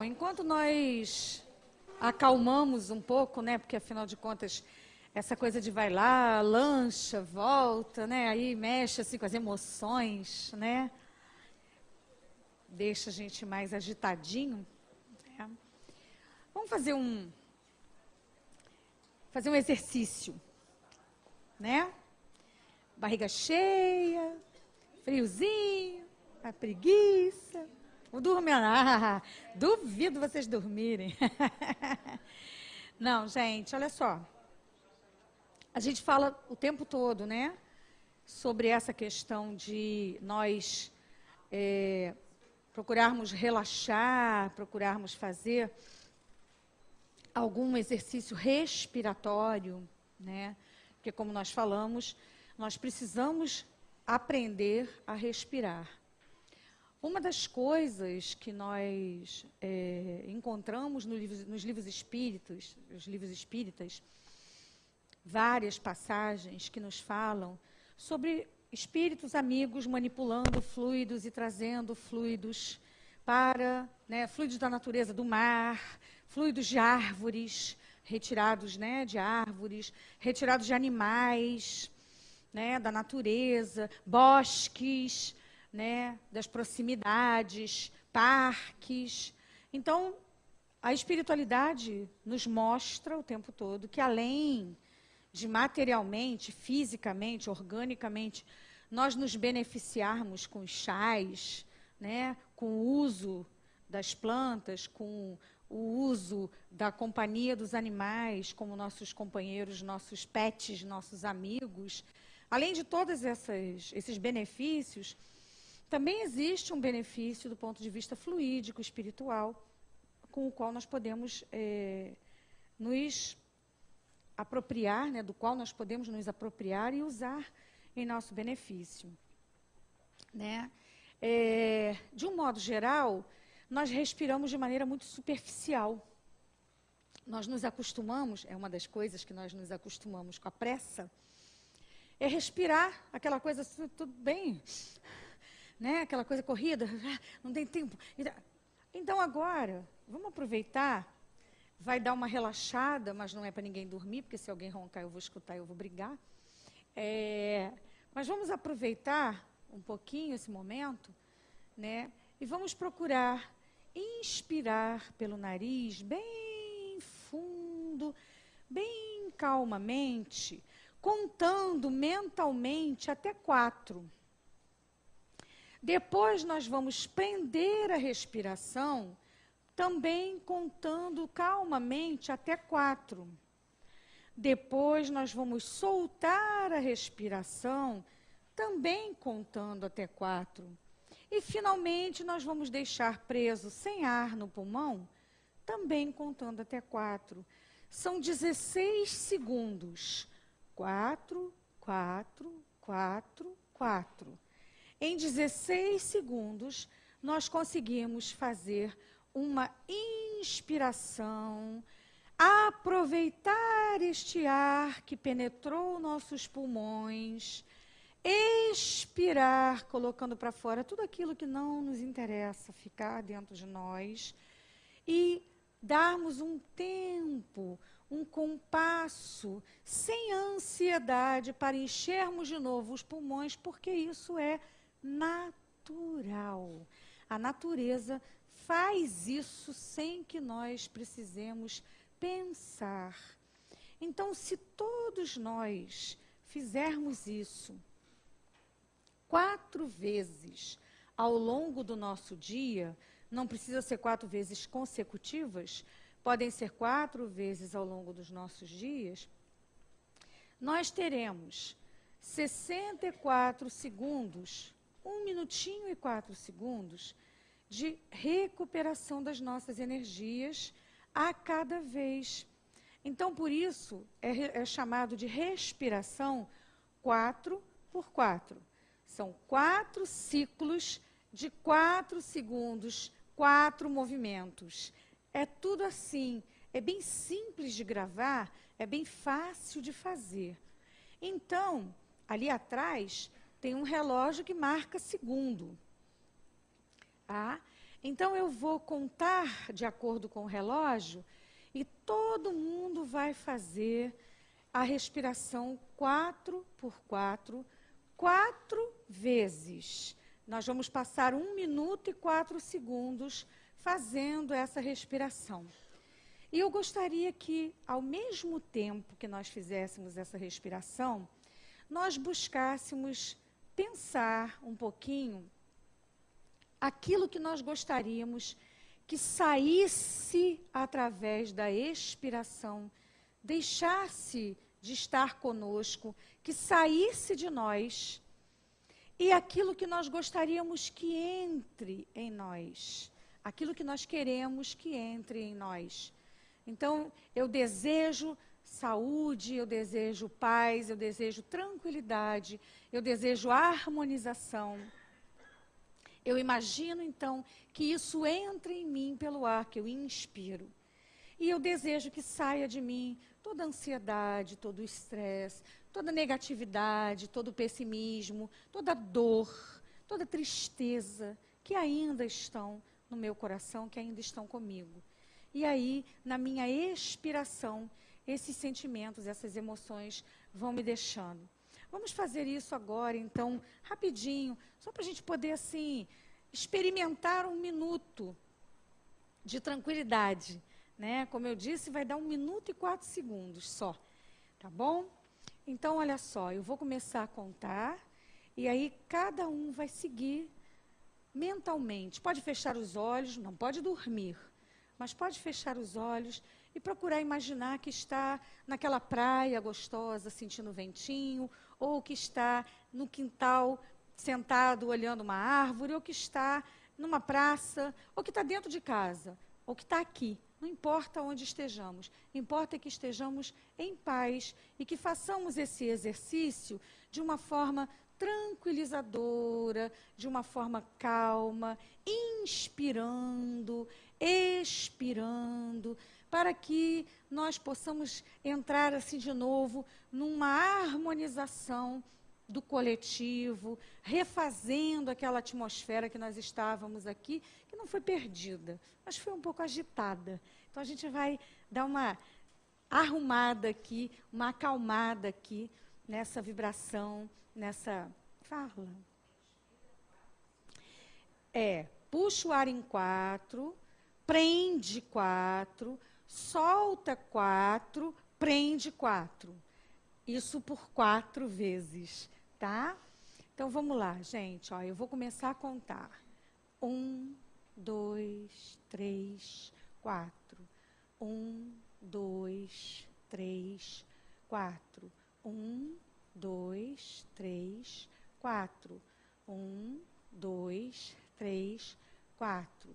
Enquanto nós acalmamos um pouco, né? Porque afinal de contas, essa coisa de vai lá, lancha, volta, né? Aí mexe assim com as emoções, né? Deixa a gente mais agitadinho. Né? Vamos fazer um exercício, né? Barriga cheia, friozinho, a preguiça. Não dorme, duvido vocês dormirem. Não, gente, olha só. A gente fala o tempo todo, né? Sobre essa questão de nós procurarmos relaxar, procurarmos fazer algum exercício respiratório, né? Porque, como nós falamos, nós precisamos aprender a respirar. Uma das coisas que nós encontramos nos livros espíritas, várias passagens que nos falam sobre espíritos amigos manipulando fluidos e trazendo fluidos para, né, fluidos da natureza do mar, fluidos de árvores, retirados, né, de árvores, retirados de animais, né, da natureza, bosques, né, das proximidades, parques. Então, a espiritualidade nos mostra o tempo todo que, além de materialmente, fisicamente, organicamente, nós nos beneficiarmos com os chás, né, com o uso das plantas, com o uso da companhia dos animais, como nossos companheiros, nossos pets, nossos amigos. Além de todos esses benefícios, também existe um benefício do ponto de vista fluídico, espiritual, com o qual nós podemos nos apropriar, né, do qual nós podemos nos apropriar e usar em nosso benefício. Né? De um modo geral, nós respiramos de maneira muito superficial. Nós nos acostumamos, é uma das coisas que nós nos acostumamos com a pressa, é respirar aquela coisa tudo bem, né? Aquela coisa corrida, não tem tempo. Então agora, vamos aproveitar, vai dar uma relaxada, mas não é para ninguém dormir, porque se alguém roncar eu vou escutar, eu vou brigar. Mas vamos aproveitar um pouquinho esse momento, né? E vamos procurar inspirar pelo nariz bem fundo, bem calmamente, contando mentalmente até 4. Depois nós vamos prender a respiração, também contando calmamente até 4. Depois nós vamos soltar a respiração, também contando até 4. E finalmente nós vamos deixar preso sem ar no pulmão, também contando até 4. São 16 segundos. 4, 4, 4, 4. Em 16 segundos, nós conseguimos fazer uma inspiração, aproveitar este ar que penetrou nossos pulmões, expirar, colocando para fora tudo aquilo que não nos interessa ficar dentro de nós e darmos um tempo, um compasso, sem ansiedade para enchermos de novo os pulmões, porque isso é natural. A natureza faz isso sem que nós precisemos pensar. Então, se todos nós fizermos isso 4 vezes ao longo do nosso dia, não precisa ser 4 vezes consecutivas, podem ser 4 vezes ao longo dos nossos dias, nós teremos 64 segundos, 1 minutinho e 4 segundos, de recuperação das nossas energias a cada vez. Então, por isso, é chamado de respiração 4x4. São 4 ciclos de 4 segundos, 4 movimentos. É tudo assim, é bem simples de gravar, é bem fácil de fazer. Então, ali atrás, tem um relógio que marca segundo. Então, eu vou contar de acordo com o relógio e todo mundo vai fazer a respiração 4 por 4, 4 vezes. Nós vamos passar 1 minuto e 4 segundos fazendo essa respiração. E eu gostaria que, ao mesmo tempo que nós fizéssemos essa respiração, nós buscássemos pensar um pouquinho aquilo que nós gostaríamos que saísse através da expiração, deixasse de estar conosco, que saísse de nós, e aquilo que nós gostaríamos que entre em nós, aquilo que nós queremos que entre em nós. Então, eu desejo saúde, eu desejo paz, eu desejo tranquilidade, eu desejo harmonização. Eu imagino, então, que isso entre em mim pelo ar que eu inspiro. E eu desejo que saia de mim toda a ansiedade, todo o estresse, toda a negatividade, todo o pessimismo, toda a dor, toda a tristeza que ainda estão no meu coração, que ainda estão comigo. E aí, na minha expiração, esses sentimentos, essas emoções vão me deixando. Vamos fazer isso agora, então, rapidinho, só para a gente poder, assim, experimentar 1 minuto de tranquilidade, né? Como eu disse, vai dar 1 minuto e 4 segundos só, tá bom? Então, olha só, eu vou começar a contar, e aí cada um vai seguir mentalmente. Pode fechar os olhos, não pode dormir, mas pode fechar os olhos e procurar imaginar que está naquela praia gostosa, sentindo o ventinho, ou que está no quintal, sentado, olhando uma árvore, ou que está numa praça, ou que está dentro de casa, ou que está aqui. Não importa onde estejamos, importa que estejamos em paz e que façamos esse exercício de uma forma tranquilizadora, de uma forma calma, inspirando, expirando, para que nós possamos entrar assim de novo numa harmonização do coletivo, refazendo aquela atmosfera que nós estávamos aqui, que não foi perdida, mas foi um pouco agitada. Então, a gente vai dar uma arrumada aqui, uma acalmada aqui, nessa vibração, nessa... Fala. Puxa o ar em 4, prende 4, solta 4, prende 4. Isso por 4 vezes, tá? Então, vamos lá, gente. Ó, eu vou começar a contar. 1, 2, 3, 4. 1, 2, 3, 4. 1, 2, 3, 4. 1, 2, 3, 4.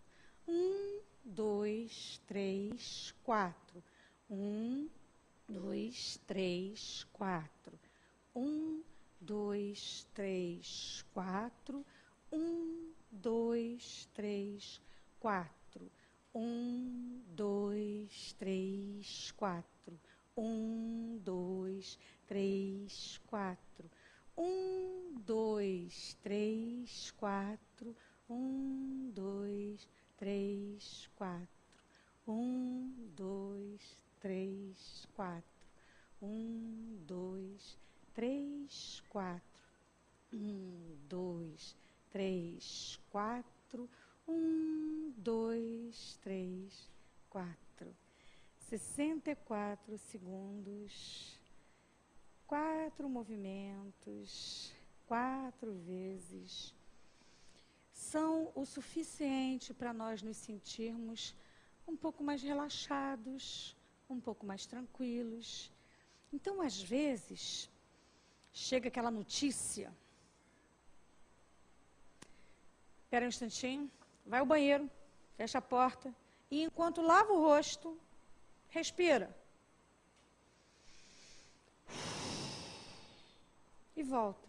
1, 2, 3, 4. 1, 2, 3, 4. 1, 2, 3, 4. 1, 2, 3, 4. 1, 2, 3, 4. 1, 2, 3, 4. 1, 2, 3, 4. 1, 2, 3, 4. 1, 2, 3, 4. 1, 2, 3, 4. 1, 2, 3, 4. 1, 2, 3, 4. 64 segundos. 4 movimentos. 4 vezes. São o suficiente para nós nos sentirmos um pouco mais relaxados, um pouco mais tranquilos. Então, às vezes, chega aquela notícia. Espera um instantinho, vai ao banheiro, fecha a porta, e enquanto lava o rosto, respira. E volta.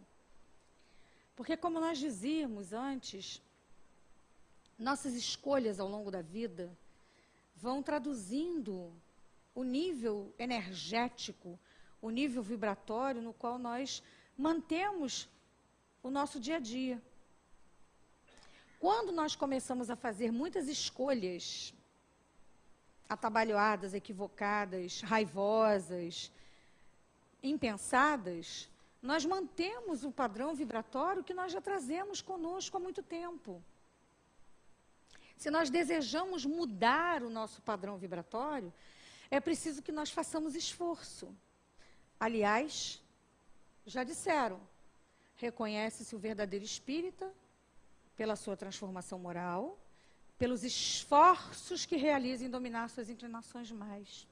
Porque, como nós dizíamos antes, nossas escolhas ao longo da vida vão traduzindo o nível energético, o nível vibratório no qual nós mantemos o nosso dia a dia. Quando nós começamos a fazer muitas escolhas atabalhoadas, equivocadas, raivosas, impensadas, nós mantemos o padrão vibratório que nós já trazemos conosco há muito tempo. Se nós desejamos mudar o nosso padrão vibratório, é preciso que nós façamos esforço. Aliás, já disseram, reconhece-se o verdadeiro espírita pela sua transformação moral, pelos esforços que realiza em dominar suas inclinações mais.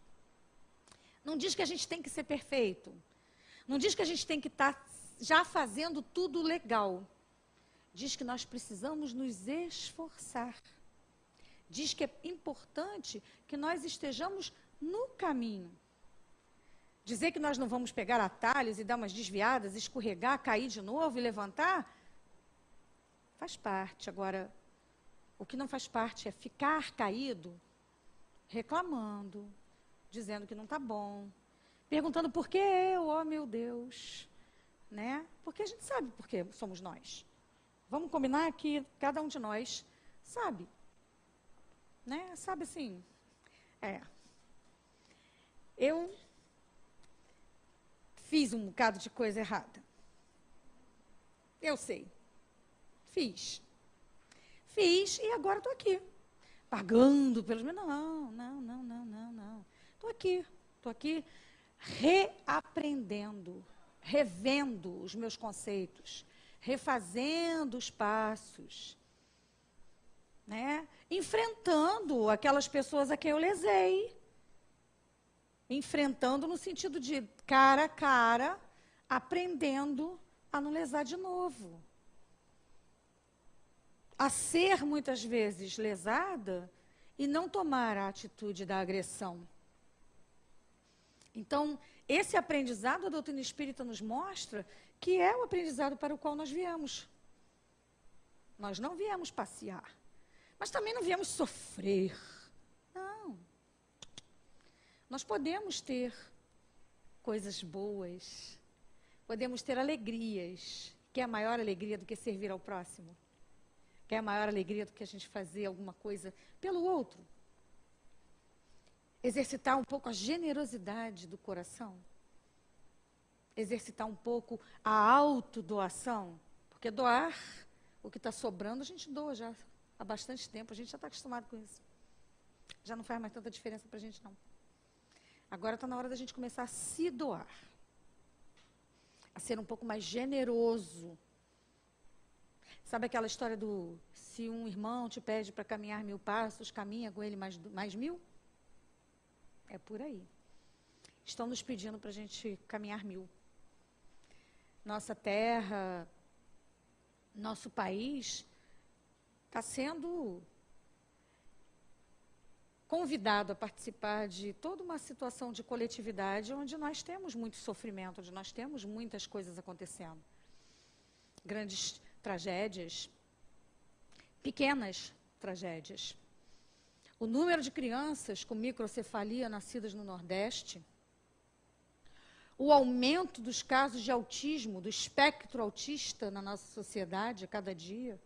Não diz que a gente tem que ser perfeito. Não diz que a gente tem que estar já fazendo tudo legal. Diz que nós precisamos nos esforçar. Diz que é importante que nós estejamos no caminho. Dizer que nós não vamos pegar atalhos e dar umas desviadas, escorregar, cair de novo e levantar, faz parte. Agora, o que não faz parte é ficar caído, reclamando, dizendo que não está bom, perguntando por que eu, oh meu Deus, né? Porque a gente sabe por que somos nós. Vamos combinar que cada um de nós sabe, né? Sabe assim, eu fiz um bocado de coisa errada. Eu sei. Fiz e agora estou aqui, pagando pelos meus. Não. Estou aqui reaprendendo, revendo os meus conceitos, refazendo os passos, né? Enfrentando aquelas pessoas a quem eu lesei. Enfrentando no sentido de cara a cara, aprendendo a não lesar de novo. A ser, muitas vezes, lesada e não tomar a atitude da agressão. Então, esse aprendizado a doutrina espírita nos mostra que é o aprendizado para o qual nós viemos. Nós não viemos passear, mas também não viemos sofrer. Não. Nós podemos ter coisas boas, podemos ter alegrias, que é a maior alegria do que servir ao próximo. Que é a maior alegria do que a gente fazer alguma coisa pelo outro. Exercitar um pouco a generosidade do coração. Exercitar um pouco a autodoação. Porque doar, o que está sobrando, a gente doa já há bastante tempo. A gente já está acostumado com isso. Já não faz mais tanta diferença para a gente, não. Agora está na hora da gente começar a se doar. A ser um pouco mais generoso. Sabe aquela história do se um irmão te pede para caminhar 1000 passos, caminha com ele mais 1000? É por aí. Estão nos pedindo para a gente caminhar 1000. Nossa terra, nosso país está sendo convidado a participar de toda uma situação de coletividade onde nós temos muito sofrimento, onde nós temos muitas coisas acontecendo. Grandes tragédias, pequenas tragédias. O número de crianças com microcefalia nascidas no Nordeste, o aumento dos casos de autismo, do espectro autista na nossa sociedade a cada dia,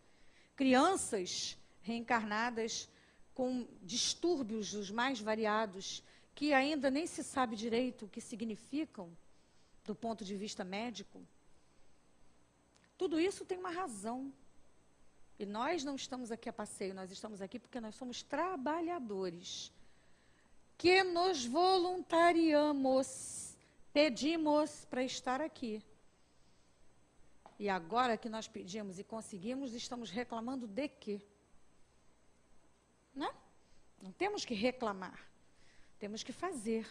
crianças reencarnadas com distúrbios dos mais variados, que ainda nem se sabe direito o que significam do ponto de vista médico. Tudo isso tem uma razão. E nós não estamos aqui a passeio, nós estamos aqui porque nós somos trabalhadores. Que nos voluntariamos, pedimos para estar aqui. E agora que nós pedimos e conseguimos, estamos reclamando de quê? Né? Não temos que reclamar, temos que fazer.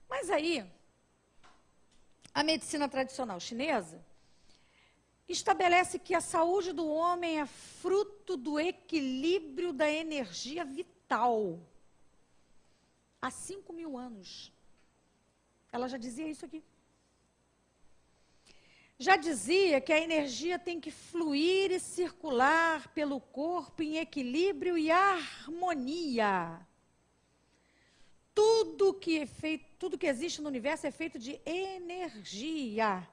Mas aí, a medicina tradicional chinesa estabelece que a saúde do homem é fruto do equilíbrio da energia vital. Há 5.000 anos. Ela já dizia isso aqui. Já dizia que a energia tem que fluir e circular pelo corpo em equilíbrio e harmonia. Tudo que existe no universo é feito de energia.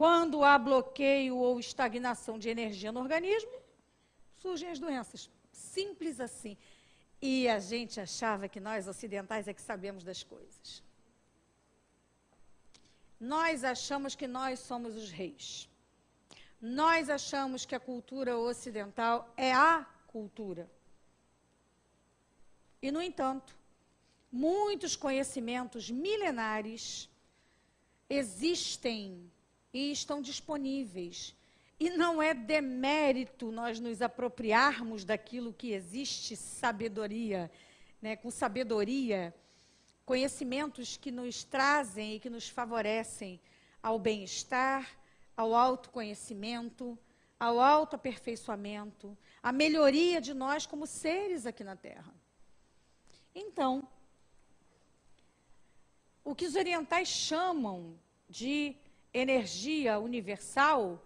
Quando há bloqueio ou estagnação de energia no organismo, surgem as doenças. Simples assim. E a gente achava que nós, ocidentais, é que sabemos das coisas. Nós achamos que nós somos os reis. Nós achamos que a cultura ocidental é a cultura. E, no entanto, muitos conhecimentos milenares existem e estão disponíveis. E não é demérito nós nos apropriarmos daquilo que existe, sabedoria, né? Com sabedoria, conhecimentos que nos trazem e que nos favorecem ao bem-estar, ao autoconhecimento, ao autoaperfeiçoamento, à melhoria de nós como seres aqui na Terra. Então, o que os orientais chamam de energia universal,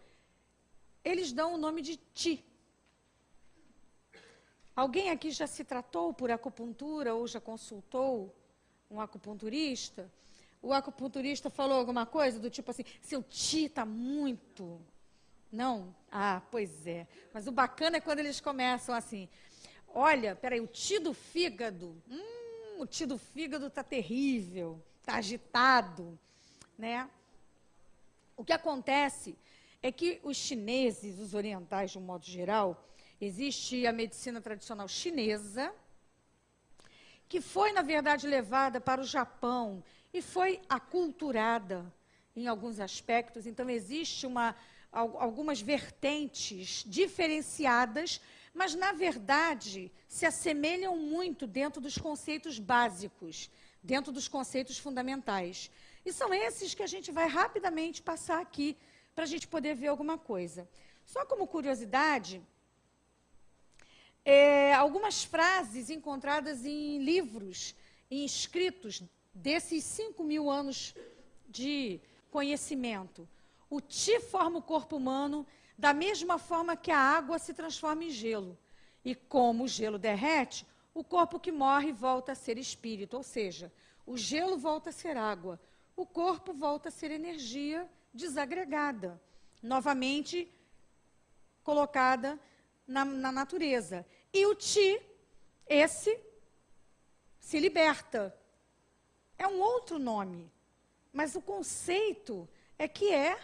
eles dão o nome de Qi. Alguém aqui já se tratou por acupuntura ou já consultou um acupunturista? O acupunturista falou alguma coisa do tipo assim, seu Qi está muito... Não? Ah, pois é. Mas o bacana é quando eles começam assim, olha, peraí, o Qi do fígado, o Qi do fígado está terrível, está agitado, né? O que acontece é que os chineses, os orientais de um modo geral, existe a medicina tradicional chinesa, que foi, na verdade, levada para o Japão e foi aculturada em alguns aspectos. Então, existe algumas vertentes diferenciadas, mas, na verdade, se assemelham muito dentro dos conceitos básicos, dentro dos conceitos fundamentais. E são esses que a gente vai rapidamente passar aqui, para a gente poder ver alguma coisa. Só como curiosidade, algumas frases encontradas em livros, em escritos desses 5.000 anos de conhecimento. O Qi forma o corpo humano da mesma forma que a água se transforma em gelo. E como o gelo derrete, o corpo que morre volta a ser espírito, ou seja, o gelo volta a ser água, o corpo volta a ser energia desagregada, novamente colocada na natureza. E o Qi, esse, se liberta. É um outro nome, mas o conceito é que é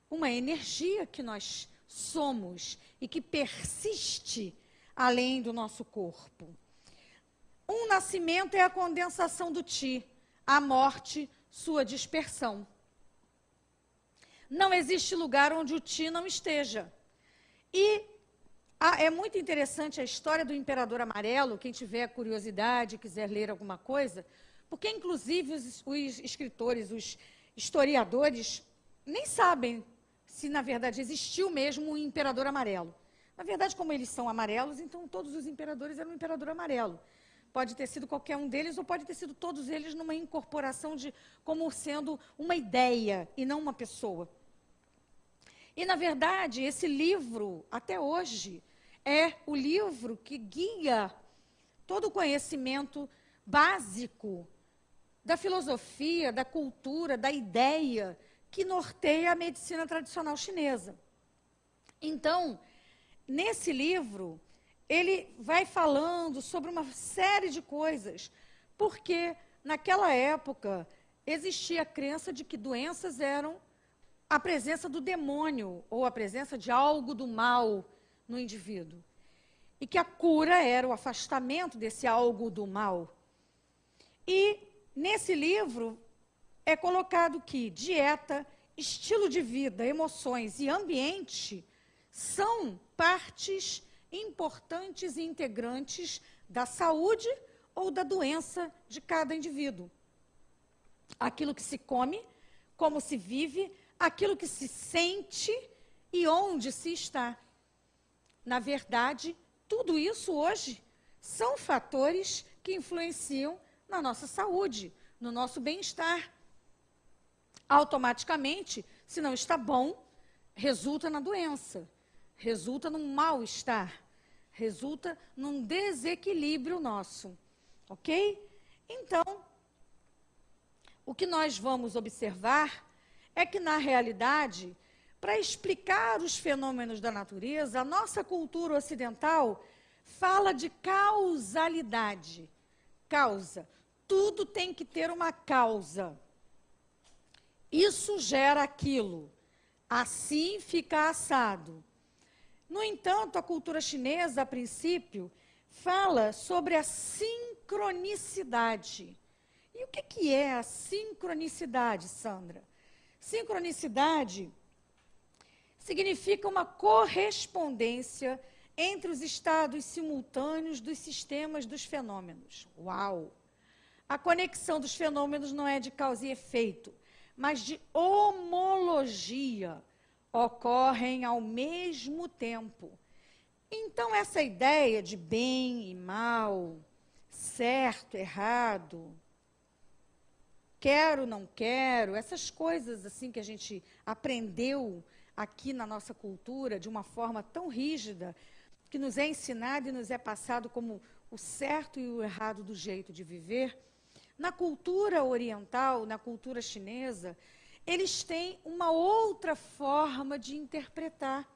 uma energia que nós somos e que persiste além do nosso corpo. Um nascimento é a condensação do Qi, a morte, sua dispersão. Não existe lugar onde o Qi não esteja. E é muito interessante a história do Imperador Amarelo, quem tiver curiosidade, quiser ler alguma coisa, porque, inclusive, os escritores, os historiadores, nem sabem se, na verdade, existiu mesmo um Imperador Amarelo. Na verdade, como eles são amarelos, então todos os imperadores eram um Imperador Amarelo. Pode ter sido qualquer um deles, ou pode ter sido todos eles numa incorporação como sendo uma ideia e não uma pessoa. E, na verdade, esse livro, até hoje, é o livro que guia todo o conhecimento básico da filosofia, da cultura, da ideia que norteia a medicina tradicional chinesa. Então, nesse livro, ele vai falando sobre uma série de coisas, porque naquela época existia a crença de que doenças eram a presença do demônio, ou a presença de algo do mal no indivíduo. E que a cura era o afastamento desse algo do mal. E, nesse livro, é colocado que dieta, estilo de vida, emoções e ambiente são partes importantes e integrantes da saúde ou da doença de cada indivíduo. Aquilo que se come, como se vive, aquilo que se sente e onde se está. Na verdade, tudo isso hoje são fatores que influenciam na nossa saúde, no nosso bem-estar. Automaticamente, se não está bom, resulta na doença, resulta num mal-estar, resulta num desequilíbrio nosso, ok? Então, o que nós vamos observar é que, na realidade, para explicar os fenômenos da natureza, a nossa cultura ocidental fala de causalidade. Causa. Tudo tem que ter uma causa. Isso gera aquilo. Assim fica assado. No entanto, a cultura chinesa, a princípio, fala sobre a sincronicidade. E o que é a sincronicidade, Sandra? Sincronicidade significa uma correspondência entre os estados simultâneos dos sistemas dos fenômenos. Uau! A conexão dos fenômenos não é de causa e efeito, mas de homologia. Ocorrem ao mesmo tempo. Então, essa ideia de bem e mal, certo, errado, quero, não quero, essas coisas assim que a gente aprendeu aqui na nossa cultura de uma forma tão rígida, que nos é ensinado e nos é passado como o certo e o errado do jeito de viver, na cultura oriental, na cultura chinesa, eles têm uma outra forma de interpretar.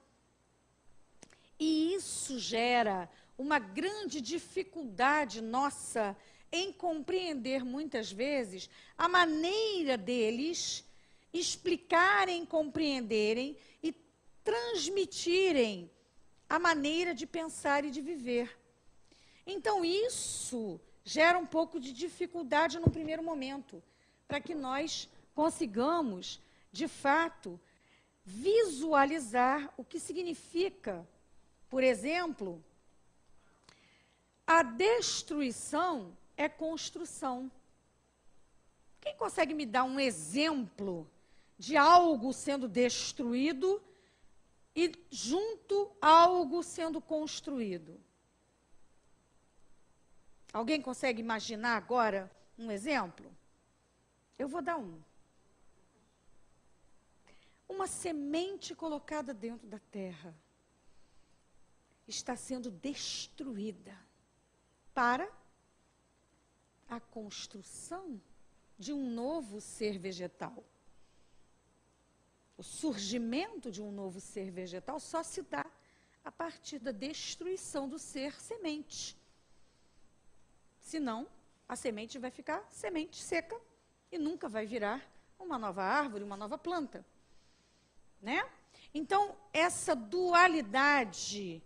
E isso gera uma grande dificuldade nossa em compreender, muitas vezes, a maneira deles explicarem, compreenderem e transmitirem a maneira de pensar e de viver. Então, isso gera um pouco de dificuldade no primeiro momento, para que nós consigamos, de fato, visualizar o que significa, por exemplo, a destruição é construção. Quem consegue me dar um exemplo de algo sendo destruído e junto algo sendo construído? Alguém consegue imaginar agora um exemplo? Eu vou dar um. Uma semente colocada dentro da terra está sendo destruída para a construção de um novo ser vegetal. O surgimento de um novo ser vegetal só se dá a partir da destruição do ser semente. Senão, a semente vai ficar semente seca e nunca vai virar uma nova árvore, uma nova planta. Né? Então, essa dualidade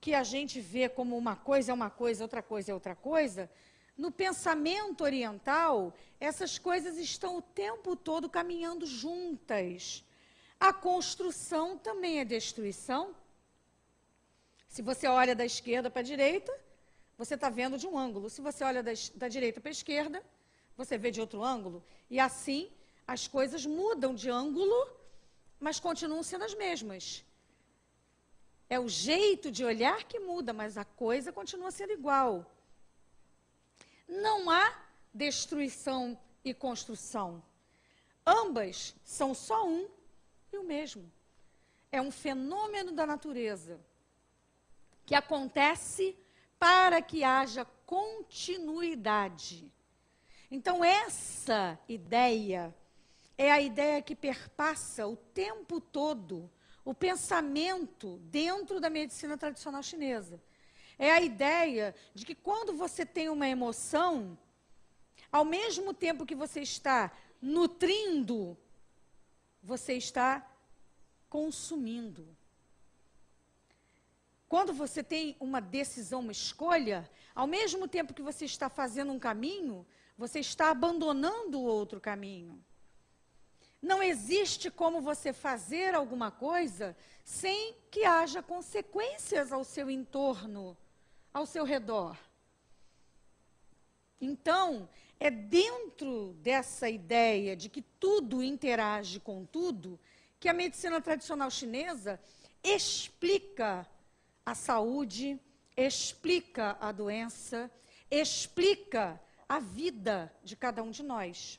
que a gente vê como uma coisa é uma coisa, outra coisa é outra coisa, no pensamento oriental, essas coisas estão o tempo todo caminhando juntas. A construção também é destruição. Se você olha da esquerda para a direita, você está vendo de um ângulo. Se você olha da direita para a esquerda, você vê de outro ângulo. E assim, as coisas mudam de ângulo, mas continuam sendo as mesmas. É o jeito de olhar que muda, mas a coisa continua sendo igual. Não há destruição e construção. Ambas são só um e o mesmo. É um fenômeno da natureza que acontece para que haja continuidade. Então, essa ideia é a ideia que perpassa o tempo todo o pensamento dentro da medicina tradicional chinesa. É a ideia de que quando você tem uma emoção, ao mesmo tempo que você está nutrindo, você está consumindo. Quando você tem uma decisão, uma escolha, ao mesmo tempo que você está fazendo um caminho, você está abandonando o outro caminho. Não existe como você fazer alguma coisa sem que haja consequências ao seu entorno, ao seu redor. Então, é dentro dessa ideia de que tudo interage com tudo que a medicina tradicional chinesa explica a saúde, explica a doença, explica a vida de cada um de nós.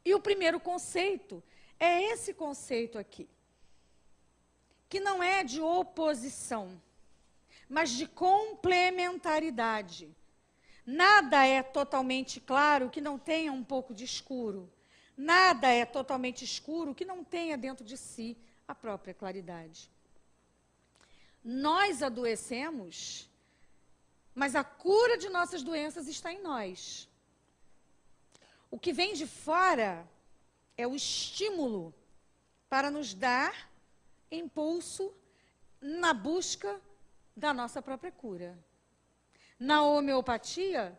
E o primeiro conceito é esse conceito aqui, que não é de oposição, mas de complementaridade. Nada é totalmente claro que não tenha um pouco de escuro. Nada é totalmente escuro que não tenha dentro de si a própria claridade. Nós adoecemos, mas a cura de nossas doenças está em nós. O que vem de fora é o estímulo para nos dar impulso na busca da nossa própria cura. Na homeopatia,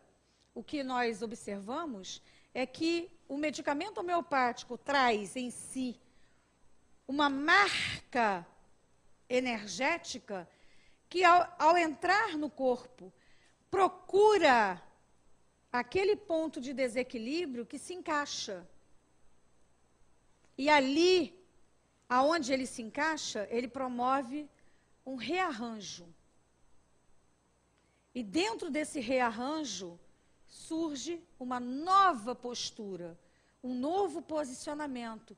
o que nós observamos é que o medicamento homeopático traz em si uma marca energética que, ao entrar no corpo, procura aquele ponto de desequilíbrio que se encaixa. E ali, aonde ele se encaixa, ele promove um rearranjo. E dentro desse rearranjo, surge uma nova postura, um novo posicionamento.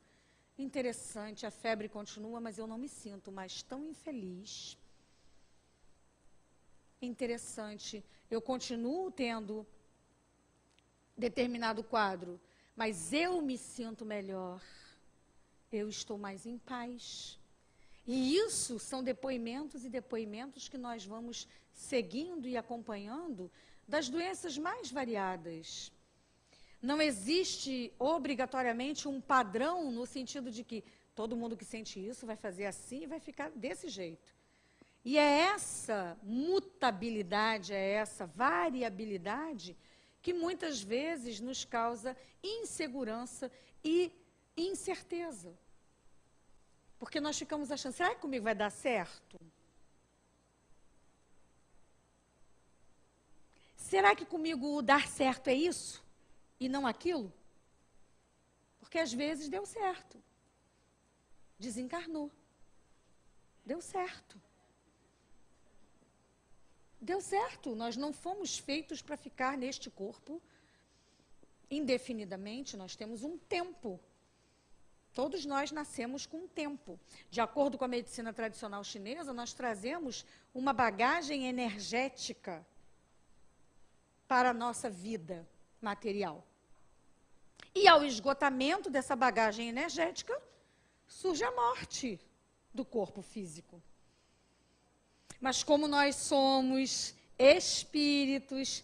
Interessante, a febre continua, mas eu não me sinto mais tão infeliz. Interessante, eu continuo tendo determinado quadro, mas eu me sinto melhor. Eu estou mais em paz. E isso são depoimentos e depoimentos que nós vamos seguindo e acompanhando das doenças mais variadas. Não existe obrigatoriamente um padrão no sentido de que todo mundo que sente isso vai fazer assim e vai ficar desse jeito. E é essa mutabilidade, é essa variabilidade que muitas vezes nos causa insegurança e incerteza. Porque nós ficamos achando, será que comigo vai dar certo? Será que comigo o dar certo é isso e não aquilo? Porque às vezes deu certo. Desencarnou. Deu certo. Deu certo. Nós não fomos feitos para ficar neste corpo indefinidamente. Nós temos um tempo. Todos nós nascemos com um tempo. De acordo com a medicina tradicional chinesa, nós trazemos uma bagagem energética para a nossa vida material. E ao esgotamento dessa bagagem energética, surge a morte do corpo físico. Mas como nós somos espíritos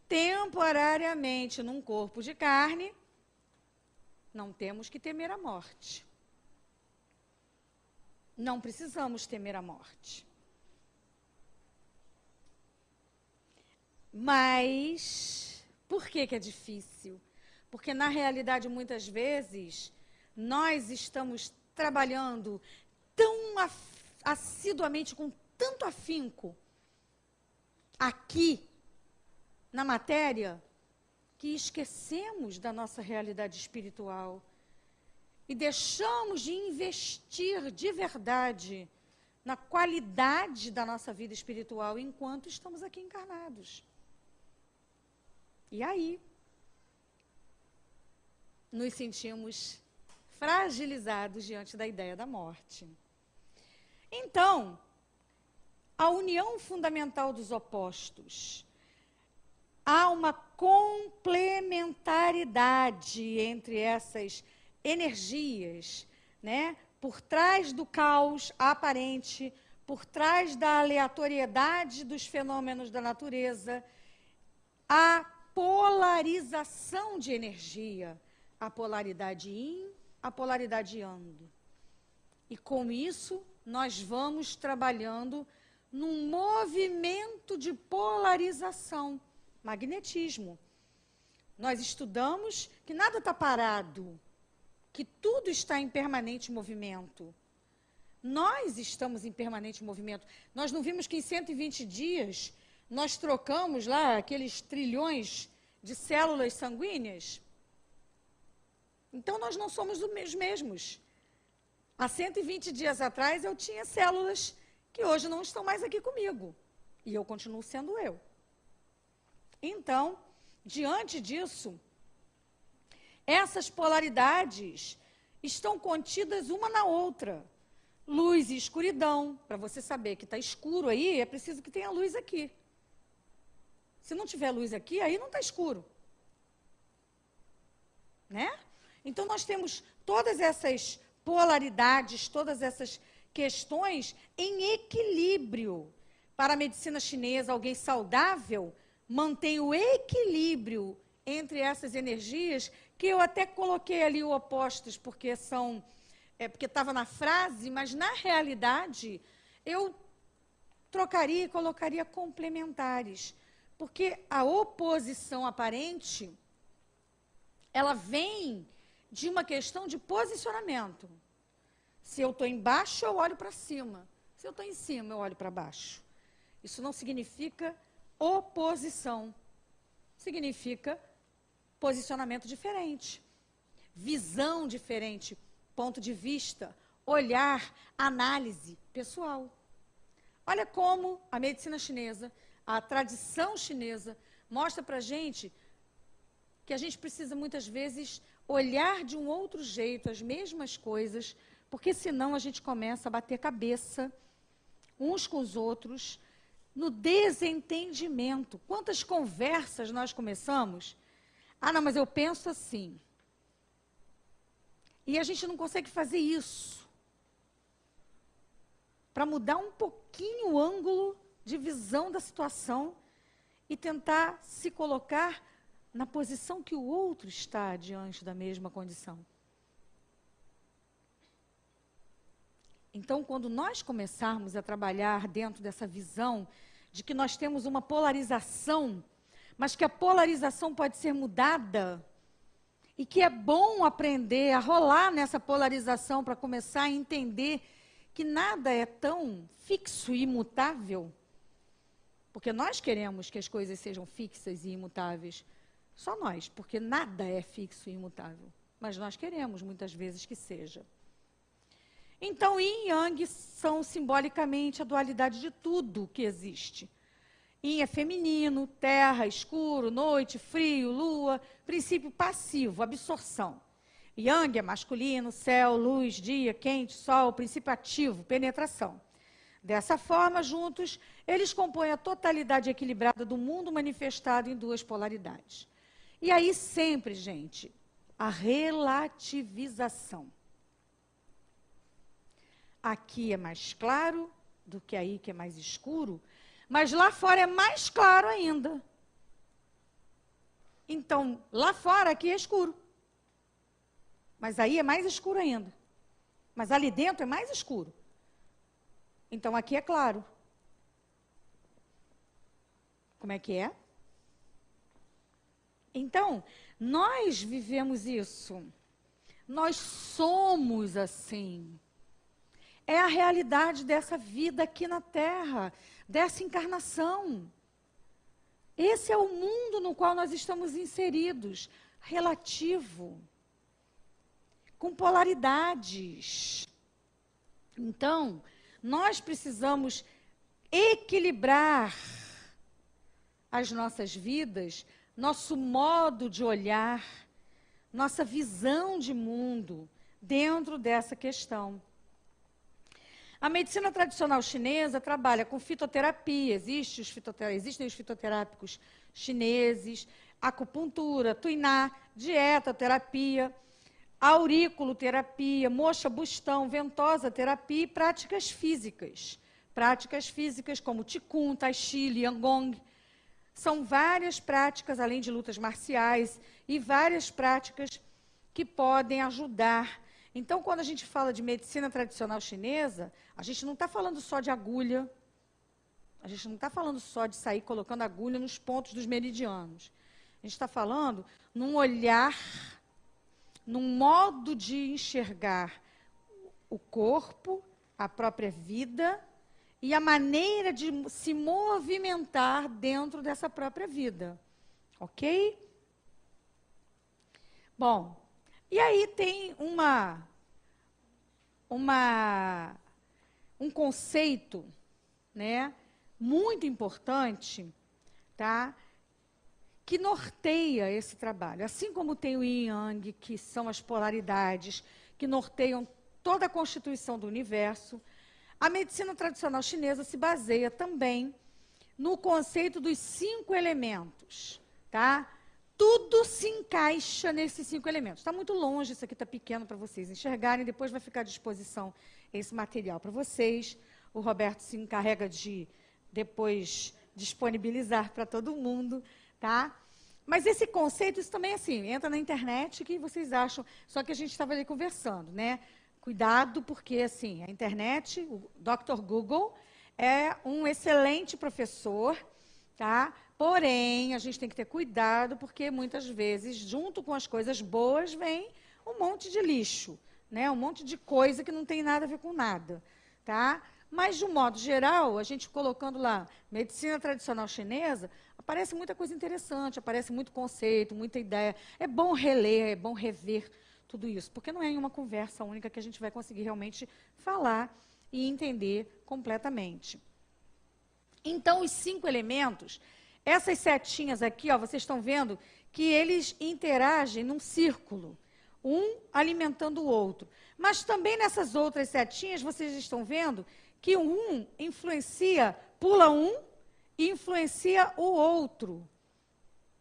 temporariamente num corpo de carne, não temos que temer a morte. Não precisamos temer a morte. Mas, por que é difícil? Porque, na realidade, muitas vezes, nós estamos trabalhando tão assiduamente, com tanto afinco, aqui, na matéria, que esquecemos da nossa realidade espiritual e deixamos de investir de verdade na qualidade da nossa vida espiritual enquanto estamos aqui encarnados. E aí, nos sentimos fragilizados diante da ideia da morte. Então, a união fundamental dos opostos, há uma complementaridade entre essas energias, né? Por trás do caos aparente, por trás da aleatoriedade dos fenômenos da natureza, a polarização de energia, a polaridade yin, a polaridade yang. E com isso, nós vamos trabalhando num movimento de polarização. Magnetismo. Nós estudamos que nada está parado, que tudo está em permanente movimento. Nós estamos em permanente movimento. Nós não vimos que em 120 dias nós trocamos lá aqueles trilhões de células sanguíneas? Então nós não somos os mesmos. Há 120 dias atrás eu tinha células que hoje não estão mais aqui comigo. E eu continuo sendo eu. Então, diante disso, essas polaridades estão contidas uma na outra. Luz e escuridão. Para você saber que está escuro aí, é preciso que tenha luz aqui. Se não tiver luz aqui, aí não está escuro. Né? Então, nós temos todas essas polaridades, todas essas questões em equilíbrio. Para a medicina chinesa, alguém saudável mantém o equilíbrio entre essas energias, que eu até coloquei ali opostos, porque estava na frase, mas na realidade eu trocaria e colocaria complementares, porque a oposição aparente, ela vem de uma questão de posicionamento. Se eu estou embaixo, eu olho para cima. Se eu estou em cima, eu olho para baixo. Isso não significa oposição. Significa posicionamento diferente, visão diferente, ponto de vista, olhar, análise pessoal. Olha como a medicina chinesa, a tradição chinesa, mostra para a gente que a gente precisa, muitas vezes, olhar de um outro jeito as mesmas coisas, porque senão a gente começa a bater cabeça uns com os outros no desentendimento. Quantas conversas nós começamos? Ah, não, mas eu penso assim. E a gente não consegue fazer isso. Para mudar um pouquinho o ângulo de visão da situação e tentar se colocar na posição que o outro está diante da mesma condição. Então, quando nós começarmos a trabalhar dentro dessa visão de que nós temos uma polarização, mas que a polarização pode ser mudada, e que é bom aprender a rolar nessa polarização para começar a entender que nada é tão fixo e imutável, porque nós queremos que as coisas sejam fixas e imutáveis, só nós, porque nada é fixo e imutável, mas nós queremos muitas vezes que seja. Então, Yin e Yang são simbolicamente a dualidade de tudo que existe. Yin é feminino, terra, escuro, noite, frio, lua, princípio passivo, absorção. Yang é masculino, céu, luz, dia, quente, sol, princípio ativo, penetração. Dessa forma, juntos, eles compõem a totalidade equilibrada do mundo manifestado em duas polaridades. E aí sempre, gente, a relativização. Aqui é mais claro do que aí que é mais escuro, mas lá fora é mais claro ainda. Então, lá fora, aqui é escuro. Mas aí é mais escuro ainda. Mas ali dentro é mais escuro. Então, aqui é claro. Como é que é? Então, nós vivemos isso. Nós somos assim. É a realidade dessa vida aqui na Terra, dessa encarnação. Esse é o mundo no qual nós estamos inseridos, relativo, com polaridades. Então, nós precisamos equilibrar as nossas vidas, nosso modo de olhar, nossa visão de mundo dentro dessa questão. A medicina tradicional chinesa trabalha com fitoterapia, existem os fitoterápicos chineses, acupuntura, tuiná, dietoterapia, auriculoterapia, moxa bustão, ventosa terapia e práticas físicas. Práticas físicas como Qigong, Tai Chi, Liang Gong. São várias práticas, além de lutas marciais, e várias práticas que podem ajudar. Então, quando a gente fala de medicina tradicional chinesa, a gente não está falando só de agulha, a gente não está falando só de sair colocando agulha nos pontos dos meridianos. A gente está falando num olhar, num modo de enxergar o corpo, a própria vida e a maneira de se movimentar dentro dessa própria vida. Ok? Bom, e aí tem um conceito, né, muito importante, tá, que norteia esse trabalho. Assim como tem o Yin e Yang, que são as polaridades, que norteiam toda a constituição do universo, a medicina tradicional chinesa se baseia também no conceito dos 5 elementos, tá? Tudo se encaixa nesses 5 elementos. Está muito longe, isso aqui está pequeno para vocês enxergarem, depois vai ficar à disposição esse material para vocês. O Roberto se encarrega de depois disponibilizar para todo mundo, tá? Mas esse conceito, isso também é assim, entra na internet, o que vocês acham? Só que a gente estava ali conversando, né? Cuidado, porque assim, a internet, o Dr. Google é um excelente professor, tá? Porém, a gente tem que ter cuidado, porque muitas vezes, junto com as coisas boas, vem um monte de lixo, né? Um monte de coisa que não tem nada a ver com nada, tá? Mas, de um modo geral, a gente colocando lá medicina tradicional chinesa, aparece muita coisa interessante, aparece muito conceito, muita ideia. É bom reler, é bom rever tudo isso, porque não é em uma conversa única que a gente vai conseguir realmente falar e entender completamente. Então, os 5 elementos, essas setinhas aqui, ó, vocês estão vendo que eles interagem num círculo, um alimentando o outro. Mas também nessas outras setinhas, vocês estão vendo que um influencia, pula um e influencia o outro,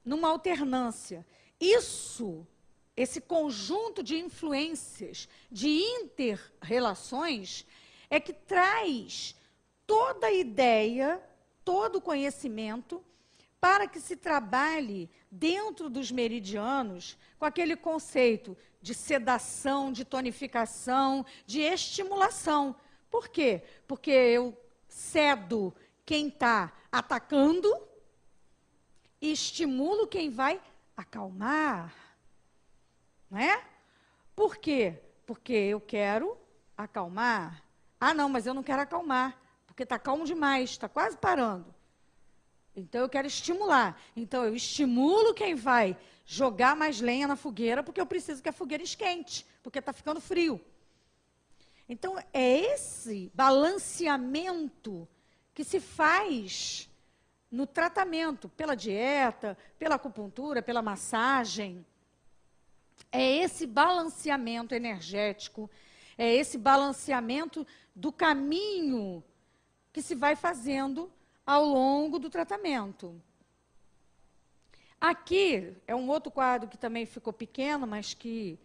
numa alternância. Esse conjunto de influências, de inter-relações, é que traz toda a ideia, todo o conhecimento, para que se trabalhe dentro dos meridianos com aquele conceito de sedação, de tonificação, de estimulação. Por quê? Porque eu cedo quem está atacando e estimulo quem vai acalmar. Não é? Por quê? Porque eu quero acalmar. Ah, não, mas eu não quero acalmar, porque está calmo demais, está quase parando. Então, eu quero estimular. Então, eu estimulo quem vai jogar mais lenha na fogueira, porque eu preciso que a fogueira esquente, porque está ficando frio. Então, é esse balanceamento que se faz no tratamento, pela dieta, pela acupuntura, pela massagem. É esse balanceamento energético, é esse balanceamento do caminho que se vai fazendo ao longo do tratamento. Aqui é um outro quadro que também ficou pequeno, mas que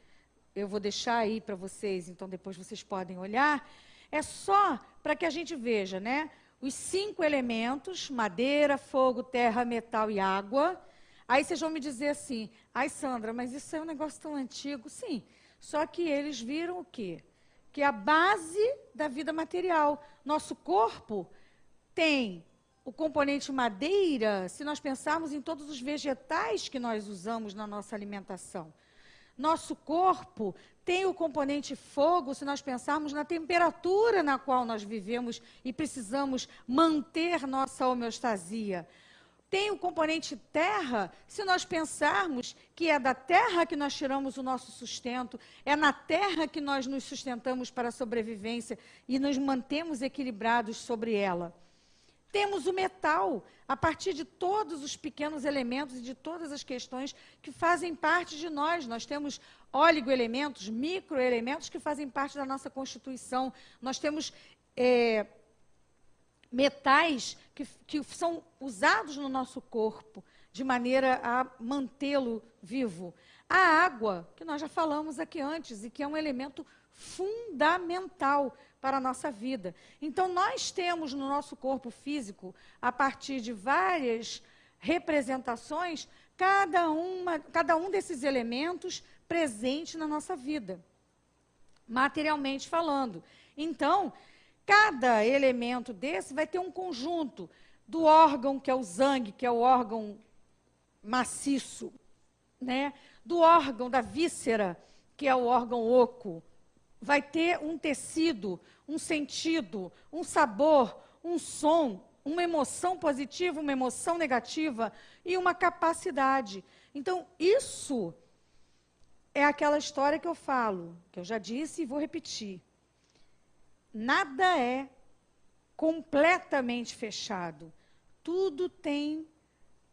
eu vou deixar aí para vocês, então depois vocês podem olhar. É só para que a gente veja, né? Os 5 elementos, madeira, fogo, terra, metal e água. Aí vocês vão me dizer assim, ai Sandra, mas isso é um negócio tão antigo. Sim, só que eles viram o quê? Que é a base da vida material. Nosso corpo tem o componente madeira, se nós pensarmos em todos os vegetais que nós usamos na nossa alimentação. Nosso corpo tem o componente fogo, se nós pensarmos na temperatura na qual nós vivemos e precisamos manter nossa homeostasia. Tem o componente terra, se nós pensarmos que é da terra que nós tiramos o nosso sustento, é na terra que nós nos sustentamos para a sobrevivência e nos mantemos equilibrados sobre ela. Temos o metal, a partir de todos os pequenos elementos e de todas as questões que fazem parte de nós. Nós temos oligoelementos, microelementos que fazem parte da nossa constituição. Nós temos metais que são usados no nosso corpo de maneira a mantê-lo vivo. A água, que nós já falamos aqui antes, e que é um elemento fundamental para a nossa vida. Então, nós temos no nosso corpo físico, a partir de várias representações, cada um desses elementos presente na nossa vida, materialmente falando. Então, cada elemento desse vai ter um conjunto do órgão, que é o zangue, que é o órgão maciço, né? Do órgão da víscera, que é o órgão oco. Vai ter um tecido, um sentido, um sabor, um som, uma emoção positiva, uma emoção negativa e uma capacidade. Então, isso é aquela história que eu falo, que eu já disse e vou repetir. Nada é completamente fechado. Tudo tem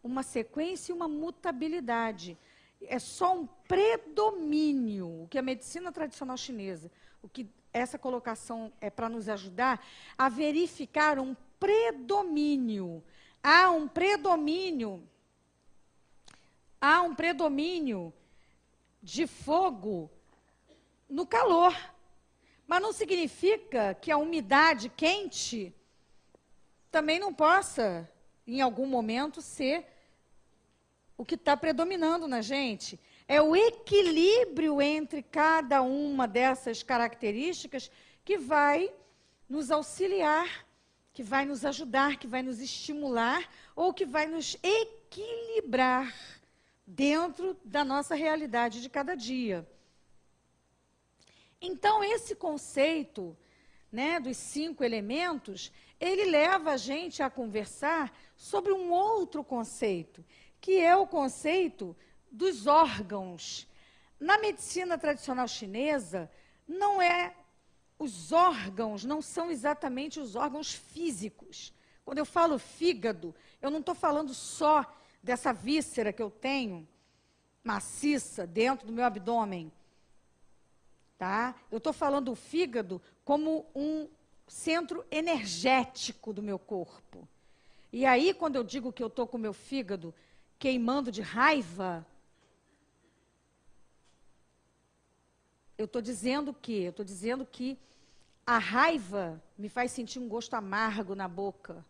uma sequência e uma mutabilidade. É só um predomínio, o que a medicina tradicional chinesa, o que essa colocação é para nos ajudar a verificar um predomínio. Há um predomínio há um predomínio de fogo no calor. Mas não significa que a umidade quente também não possa, em algum momento, ser o que está predominando na gente. É o equilíbrio entre cada uma dessas características que vai nos auxiliar, que vai nos ajudar, que vai nos estimular ou que vai nos equilibrar dentro da nossa realidade de cada dia. Então, esse conceito, né, dos 5 elementos, ele leva a gente a conversar sobre um outro conceito, que é o conceito dos órgãos. Na medicina tradicional chinesa, os órgãos não são exatamente os órgãos físicos. Quando eu falo fígado, eu não estou falando só dessa víscera que eu tenho, maciça, dentro do meu abdômen. Tá? Eu estou falando do fígado como um centro energético do meu corpo. E aí, quando eu digo que eu estou com o meu fígado queimando de raiva, eu estou dizendo o quê? Eu estou dizendo que a raiva me faz sentir um gosto amargo na boca,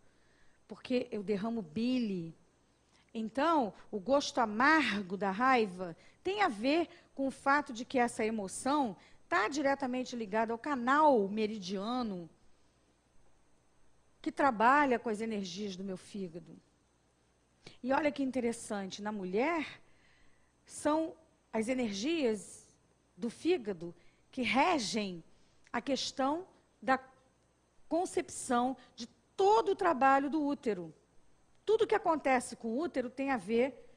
porque eu derramo bile. Então, o gosto amargo da raiva tem a ver com o fato de que essa emoção está diretamente ligada ao canal meridiano que trabalha com as energias do meu fígado. E olha que interessante, na mulher, são as energias do fígado que regem a questão da concepção de todo o trabalho do útero. Tudo que acontece com o útero tem a ver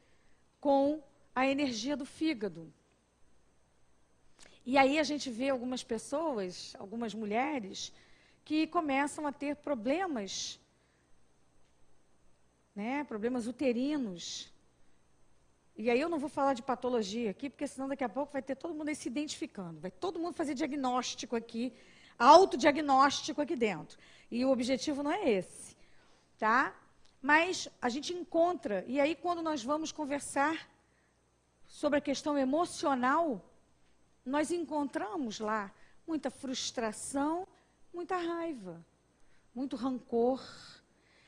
com a energia do fígado. E aí a gente vê algumas pessoas, algumas mulheres, que começam a ter problemas, né, problemas uterinos. E aí eu não vou falar de patologia aqui, porque senão daqui a pouco vai ter todo mundo aí se identificando. Vai todo mundo fazer diagnóstico aqui, autodiagnóstico aqui dentro. E o objetivo não é esse, tá? Mas a gente encontra, e aí quando nós vamos conversar sobre a questão emocional, nós encontramos lá muita frustração, muita raiva, muito rancor.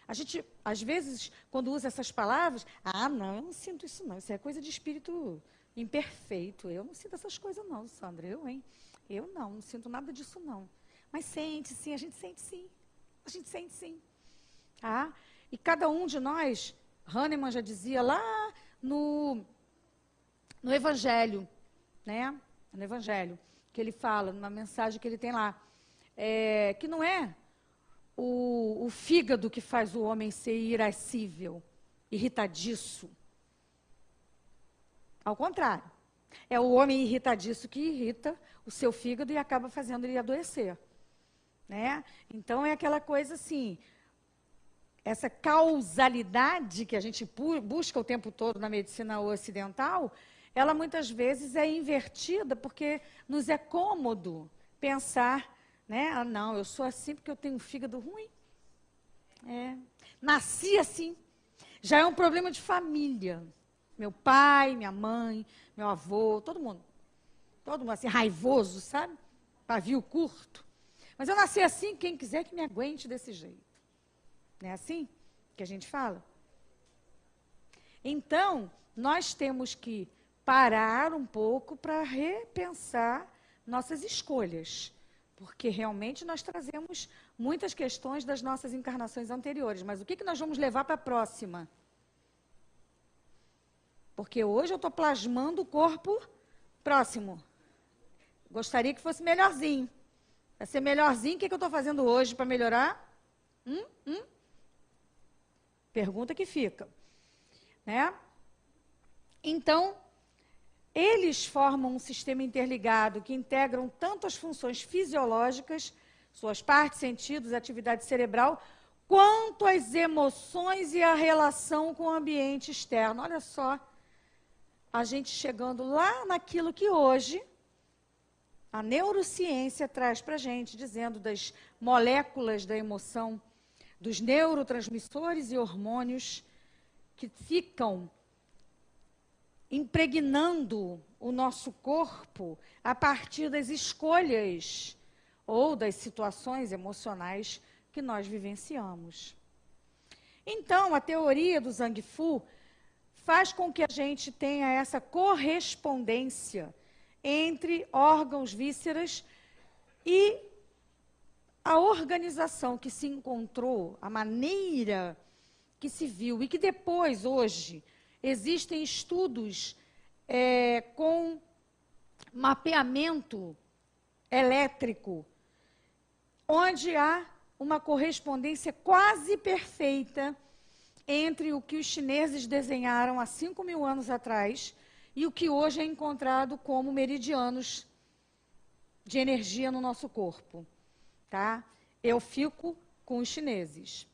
A gente, às vezes, quando usa essas palavras, não, eu não sinto isso não, isso é coisa de espírito imperfeito, eu não sinto essas coisas não, Sandra, eu não sinto nada disso não. Mas sente sim, a gente sente sim. Tá? E cada um de nós, Hahnemann já dizia lá no Evangelho, né? No Evangelho, que ele fala, numa mensagem que ele tem lá, que não é o fígado que faz o homem ser irascível, irritadiço. Ao contrário, é o homem irritadiço que irrita o seu fígado e acaba fazendo ele adoecer. Né? Então, é aquela coisa assim, essa causalidade que a gente busca o tempo todo na medicina ocidental, ela muitas vezes é invertida porque nos é cômodo pensar, né? Não, eu sou assim porque eu tenho um fígado ruim. Nasci assim. Já é um problema de família. Meu pai, minha mãe, meu avô, todo mundo assim, raivoso, sabe? Pavio curto. Mas eu nasci assim, quem quiser que me aguente desse jeito. Não é assim que a gente fala? Então, nós temos que parar um pouco para repensar nossas escolhas, porque realmente nós trazemos muitas questões das nossas encarnações anteriores, mas o que nós vamos levar para a próxima? Porque hoje eu estou plasmando o corpo próximo. Gostaria que fosse melhorzinho. Para ser melhorzinho, o que eu estou fazendo hoje para melhorar? Pergunta que fica. Né? Então, eles formam um sistema interligado que integram tanto as funções fisiológicas, suas partes, sentidos, atividade cerebral, quanto as emoções e a relação com o ambiente externo. Olha só, a gente chegando lá naquilo que hoje a neurociência traz para a gente, dizendo das moléculas da emoção, dos neurotransmissores e hormônios que ficam impregnando o nosso corpo a partir das escolhas ou das situações emocionais que nós vivenciamos. Então, a teoria do Zhang Fu faz com que a gente tenha essa correspondência entre órgãos, vísceras e a organização que se encontrou, a maneira que se viu, e que depois, hoje, existem estudos com mapeamento elétrico, onde há uma correspondência quase perfeita entre o que os chineses desenharam há 5.000 anos atrás e o que hoje é encontrado como meridianos de energia no nosso corpo. Tá? Eu fico com os chineses,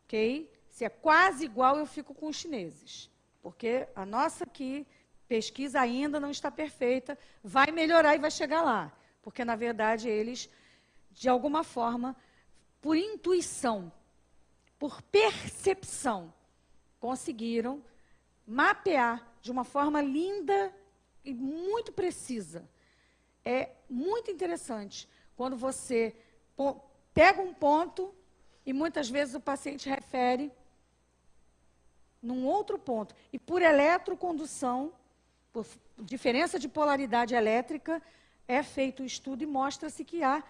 ok? Se é quase igual, eu fico com os chineses, porque a nossa aqui, pesquisa ainda não está perfeita, vai melhorar e vai chegar lá, porque, na verdade, eles, de alguma forma, por intuição, por percepção, conseguiram mapear de uma forma linda e muito precisa. É muito interessante quando você pega um ponto e muitas vezes o paciente refere num outro ponto. E por eletrocondução, por diferença de polaridade elétrica, é feito o estudo e mostra-se que há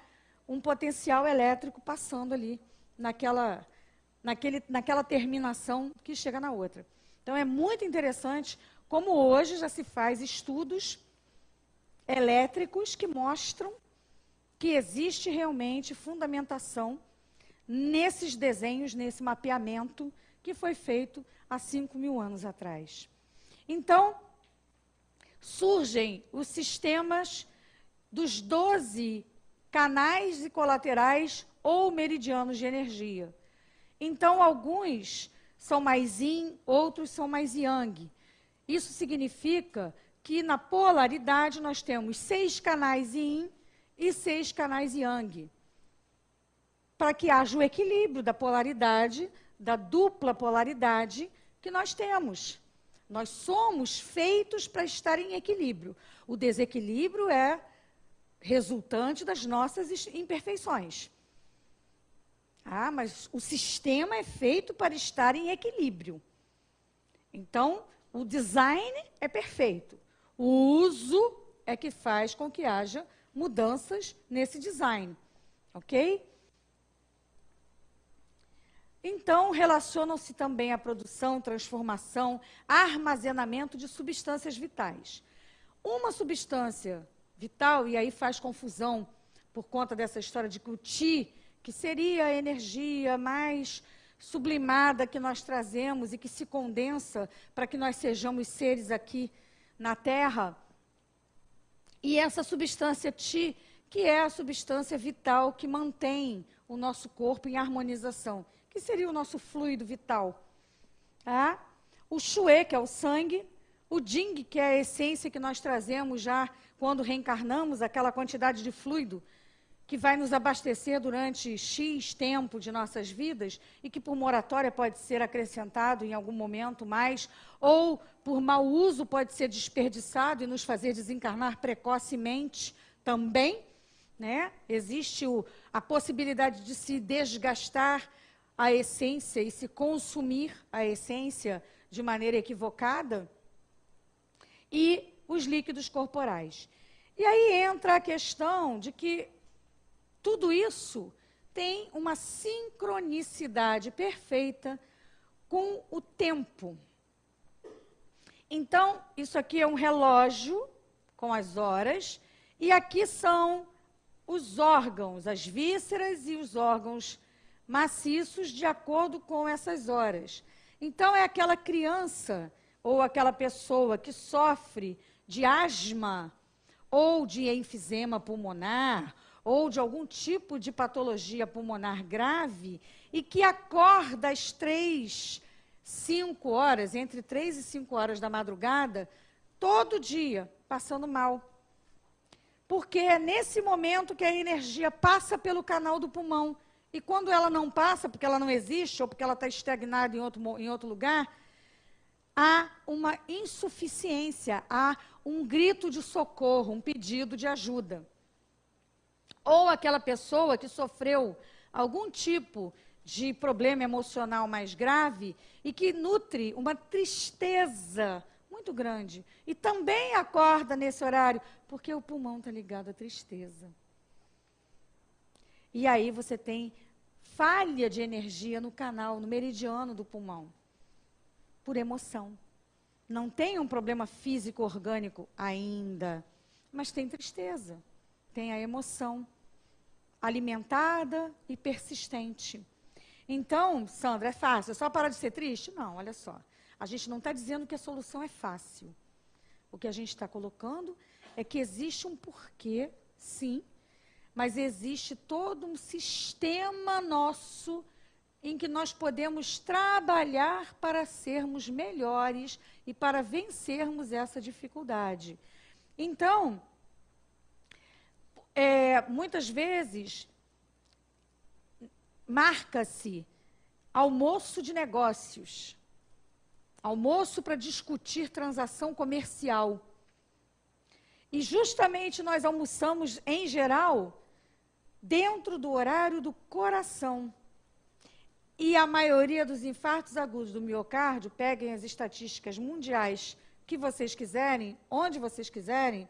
um potencial elétrico passando ali naquela terminação que chega na outra. Então, é muito interessante como hoje já se faz estudos elétricos que mostram que existe realmente fundamentação nesses desenhos, nesse mapeamento que foi feito há 5.000 anos atrás. Então, surgem os sistemas dos 12 canais e colaterais ou meridianos de energia. Então, alguns são mais yin, outros são mais yang. Isso significa que na polaridade nós temos 6 canais yin e 6 canais yang, para que haja o equilíbrio da polaridade, da dupla polaridade que nós temos. Nós somos feitos para estar em equilíbrio. O desequilíbrio é resultante das nossas imperfeições. Ah, mas o sistema é feito para estar em equilíbrio. Então, o design é perfeito. O uso é que faz com que haja mudanças nesse design. Ok? Então, relacionam-se também a produção, transformação, armazenamento de substâncias vitais. Uma substância vital, e aí faz confusão por conta dessa história de que o Qi, que seria a energia mais sublimada que nós trazemos e que se condensa para que nós sejamos seres aqui na Terra, e essa substância Qi, que é a substância vital que mantém o nosso corpo em harmonização, que seria o nosso fluido vital. Tá? O Xue, que é o sangue, o Jing, que é a essência que nós trazemos já quando reencarnamos, aquela quantidade de fluido que vai nos abastecer durante X tempo de nossas vidas e que por moratória pode ser acrescentado em algum momento mais, ou por mau uso pode ser desperdiçado e nos fazer desencarnar precocemente também. Né? Existe a possibilidade de se desgastar a essência e se consumir a essência de maneira equivocada, e os líquidos corporais. E aí entra a questão de que tudo isso tem uma sincronicidade perfeita com o tempo. Então, isso aqui é um relógio com as horas, e aqui são os órgãos, as vísceras e os órgãos maciços de acordo com essas horas. Então, é aquela criança ou aquela pessoa que sofre de asma ou de enfisema pulmonar ou de algum tipo de patologia pulmonar grave e que acorda às 3, 5 horas, entre 3 e 5 horas da madrugada, todo dia, passando mal. Porque é nesse momento que a energia passa pelo canal do pulmão. E quando ela não passa, porque ela não existe, ou porque ela está estagnada em outro lugar, há uma insuficiência, há um grito de socorro, um pedido de ajuda. Ou aquela pessoa que sofreu algum tipo de problema emocional mais grave e que nutre uma tristeza muito grande. E também acorda nesse horário, porque o pulmão está ligado à tristeza. E aí você tem falha de energia no canal, no meridiano do pulmão, por emoção. Não tem um problema físico orgânico ainda, mas tem tristeza, tem a emoção alimentada e persistente. Então, Sandra, é fácil, é só parar de ser triste? Não, olha só. A gente não está dizendo que a solução é fácil. O que a gente está colocando é que existe um porquê, sim, mas existe todo um sistema nosso em que nós podemos trabalhar para sermos melhores e para vencermos essa dificuldade. Então, muitas vezes, marca-se almoço de negócios, almoço para discutir transação comercial. E justamente nós almoçamos, em geral, dentro do horário do coração. E a maioria dos infartos agudos do miocárdio, peguem as estatísticas mundiais que vocês quiserem, onde vocês quiserem,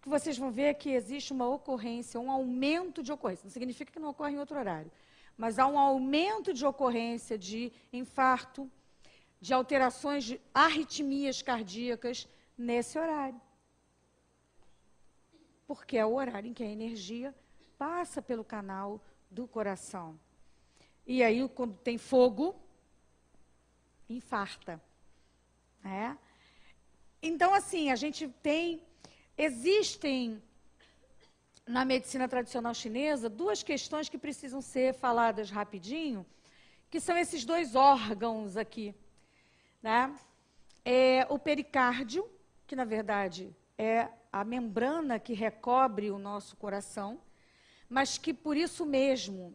que vocês vão ver que existe uma ocorrência, um aumento de ocorrência. Não significa que não ocorre em outro horário, mas há um aumento de ocorrência de infarto, de alterações de arritmias cardíacas nesse horário. Porque é o horário em que a energia passa pelo canal do coração. E aí, quando tem fogo, infarta. Né? Então, assim, a gente tem... Existem, na medicina tradicional chinesa, duas questões que precisam ser faladas rapidinho, que são esses dois órgãos aqui. Né? O pericárdio, que, na verdade, é a membrana que recobre o nosso coração, mas que, por isso mesmo,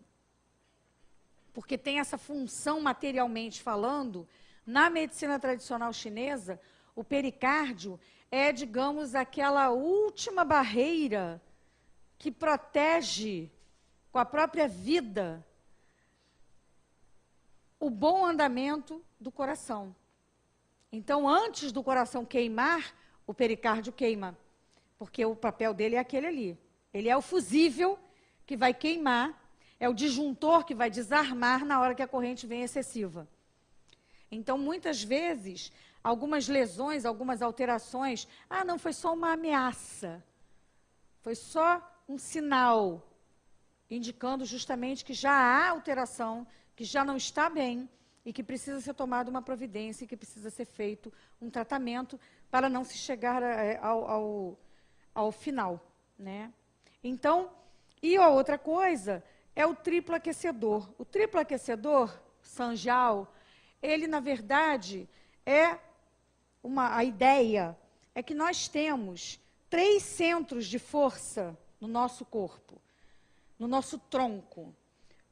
porque tem essa função materialmente falando, na medicina tradicional chinesa, o pericárdio é, digamos, aquela última barreira que protege com a própria vida o bom andamento do coração. Então, antes do coração queimar, o pericárdio queima, porque o papel dele é aquele ali. Ele é o fusível que vai queimar, é o disjuntor que vai desarmar na hora que a corrente vem excessiva. Então, muitas vezes, algumas lesões, algumas alterações, não, foi só uma ameaça, foi só um sinal, indicando justamente que já há alteração, que já não está bem e que precisa ser tomada uma providência, e que precisa ser feito um tratamento para não se chegar ao final. Né? Então, e a outra coisa é o triplo aquecedor. O triplo aquecedor, Sanjiao, ele, na verdade, a ideia é que nós temos 3 centros de força no nosso corpo, no nosso tronco.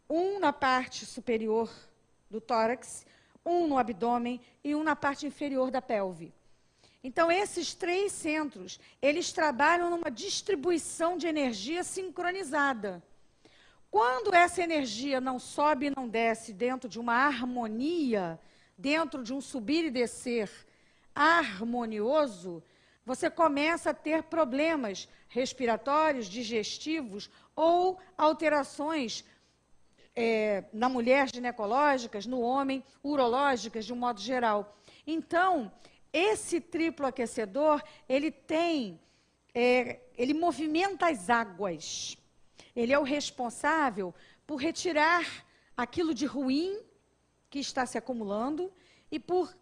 Um na parte superior do tórax, um no abdômen e um na parte inferior da pelve. Então, esses 3 centros, eles trabalham numa distribuição de energia sincronizada. Quando essa energia não sobe e não desce dentro de uma harmonia, dentro de um subir e descer harmonioso, você começa a ter problemas respiratórios, digestivos ou alterações na mulher ginecológicas, no homem, urológicas, de um modo geral. Então, esse triplo aquecedor, ele movimenta as águas. Ele é o responsável por retirar aquilo de ruim que está se acumulando e por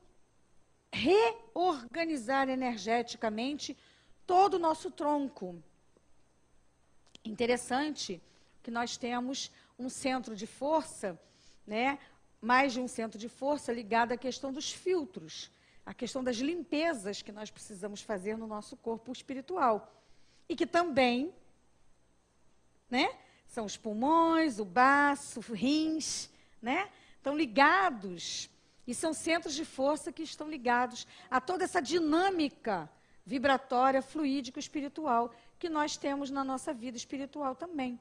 reorganizar energeticamente todo o nosso tronco. Interessante que nós temos um centro de força, né, mais de um centro de força ligado à questão dos filtros, à questão das limpezas que nós precisamos fazer no nosso corpo espiritual. E que também, né, são os pulmões, o baço, os rins, né, estão ligados E são centros de força que estão ligados a toda essa dinâmica vibratória, fluídica, espiritual, que nós temos na nossa vida espiritual também.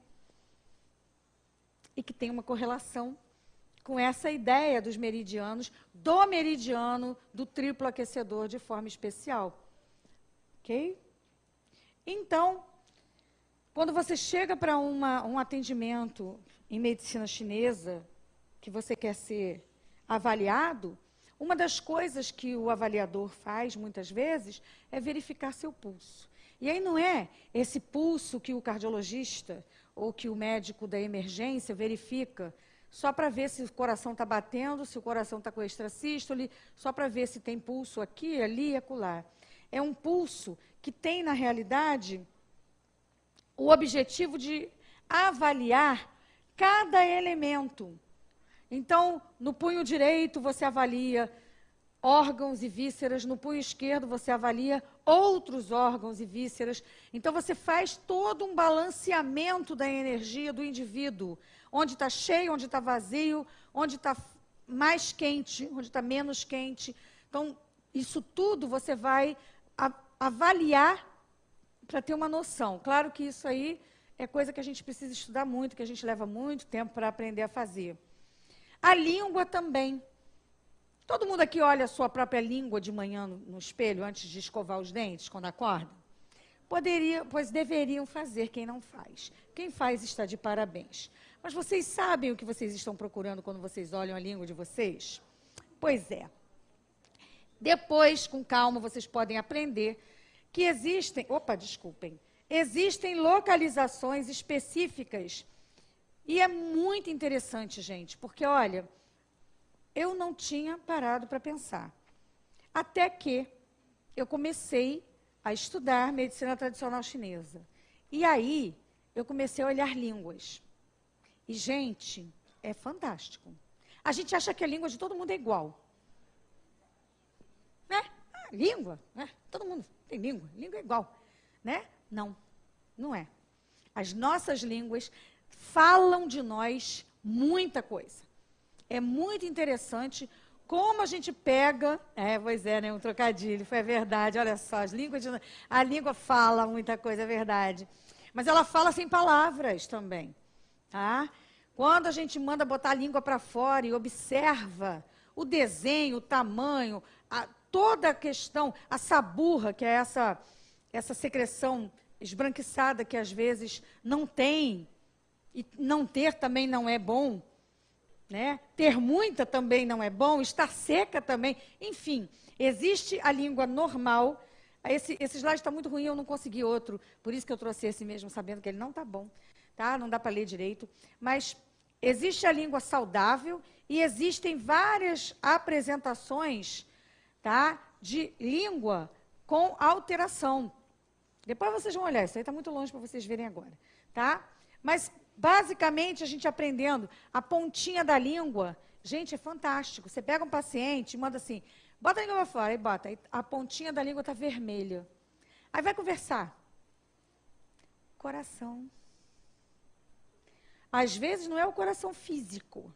E que tem uma correlação com essa ideia dos meridianos, do meridiano do triplo aquecedor de forma especial. Ok? Então, quando você chega para um atendimento em medicina chinesa, que você quer ser avaliado, uma das coisas que o avaliador faz, muitas vezes, é verificar seu pulso. E aí não é esse pulso que o cardiologista ou que o médico da emergência verifica só para ver se o coração está batendo, se o coração está com extrasístole, só para ver se tem pulso aqui, ali e acolá. É um pulso que tem, na realidade, o objetivo de avaliar cada elemento. Então, no punho direito, você avalia órgãos e vísceras, no punho esquerdo, você avalia outros órgãos e vísceras. Então, você faz todo um balanceamento da energia do indivíduo, onde está cheio, onde está vazio, onde está mais quente, onde está menos quente. Então, isso tudo você vai avaliar para ter uma noção. Claro que isso aí é coisa que a gente precisa estudar muito, que a gente leva muito tempo para aprender a fazer. A língua também. Todo mundo aqui olha a sua própria língua de manhã no espelho, antes de escovar os dentes, quando acorda? Pois deveriam fazer quem não faz. Quem faz está de parabéns. Mas vocês sabem o que vocês estão procurando quando vocês olham a língua de vocês? Pois é. Depois, com calma, vocês podem aprender que existem localizações específicas. E é muito interessante, gente, porque, olha, eu não tinha parado para pensar. Até que eu comecei a estudar medicina tradicional chinesa. E aí, eu comecei a olhar línguas. E, gente, é fantástico. A gente acha que a língua de todo mundo é igual. Né? Língua, né? Todo mundo tem língua é igual. Né? Não, não é. As nossas línguas falam de nós muita coisa. É muito interessante como a gente pega... pois é, né, um trocadilho, foi verdade. Olha só, a língua fala muita coisa, é verdade. Mas ela fala sem palavras também. Tá? Quando a gente manda botar a língua para fora e observa o desenho, o tamanho, toda a questão, a saburra, que é essa secreção esbranquiçada que às vezes não tem, e não ter também não é bom, né? Ter muita também não é bom, estar seca também. Enfim, existe a língua normal. Esse slide está muito ruim, eu não consegui outro, por isso que eu trouxe esse mesmo, sabendo que ele não está bom, tá? Não dá para ler direito. Mas existe a língua saudável e existem várias apresentações, tá, de língua com alteração. Depois vocês vão olhar, isso aí está muito longe para vocês verem agora, tá? Mas, basicamente, a gente aprendendo a pontinha da língua, gente, é fantástico. Você pega um paciente e manda assim, bota a língua para fora, aí bota, aí a pontinha da língua está vermelha. Aí vai conversar. Coração. Às vezes não é o coração físico,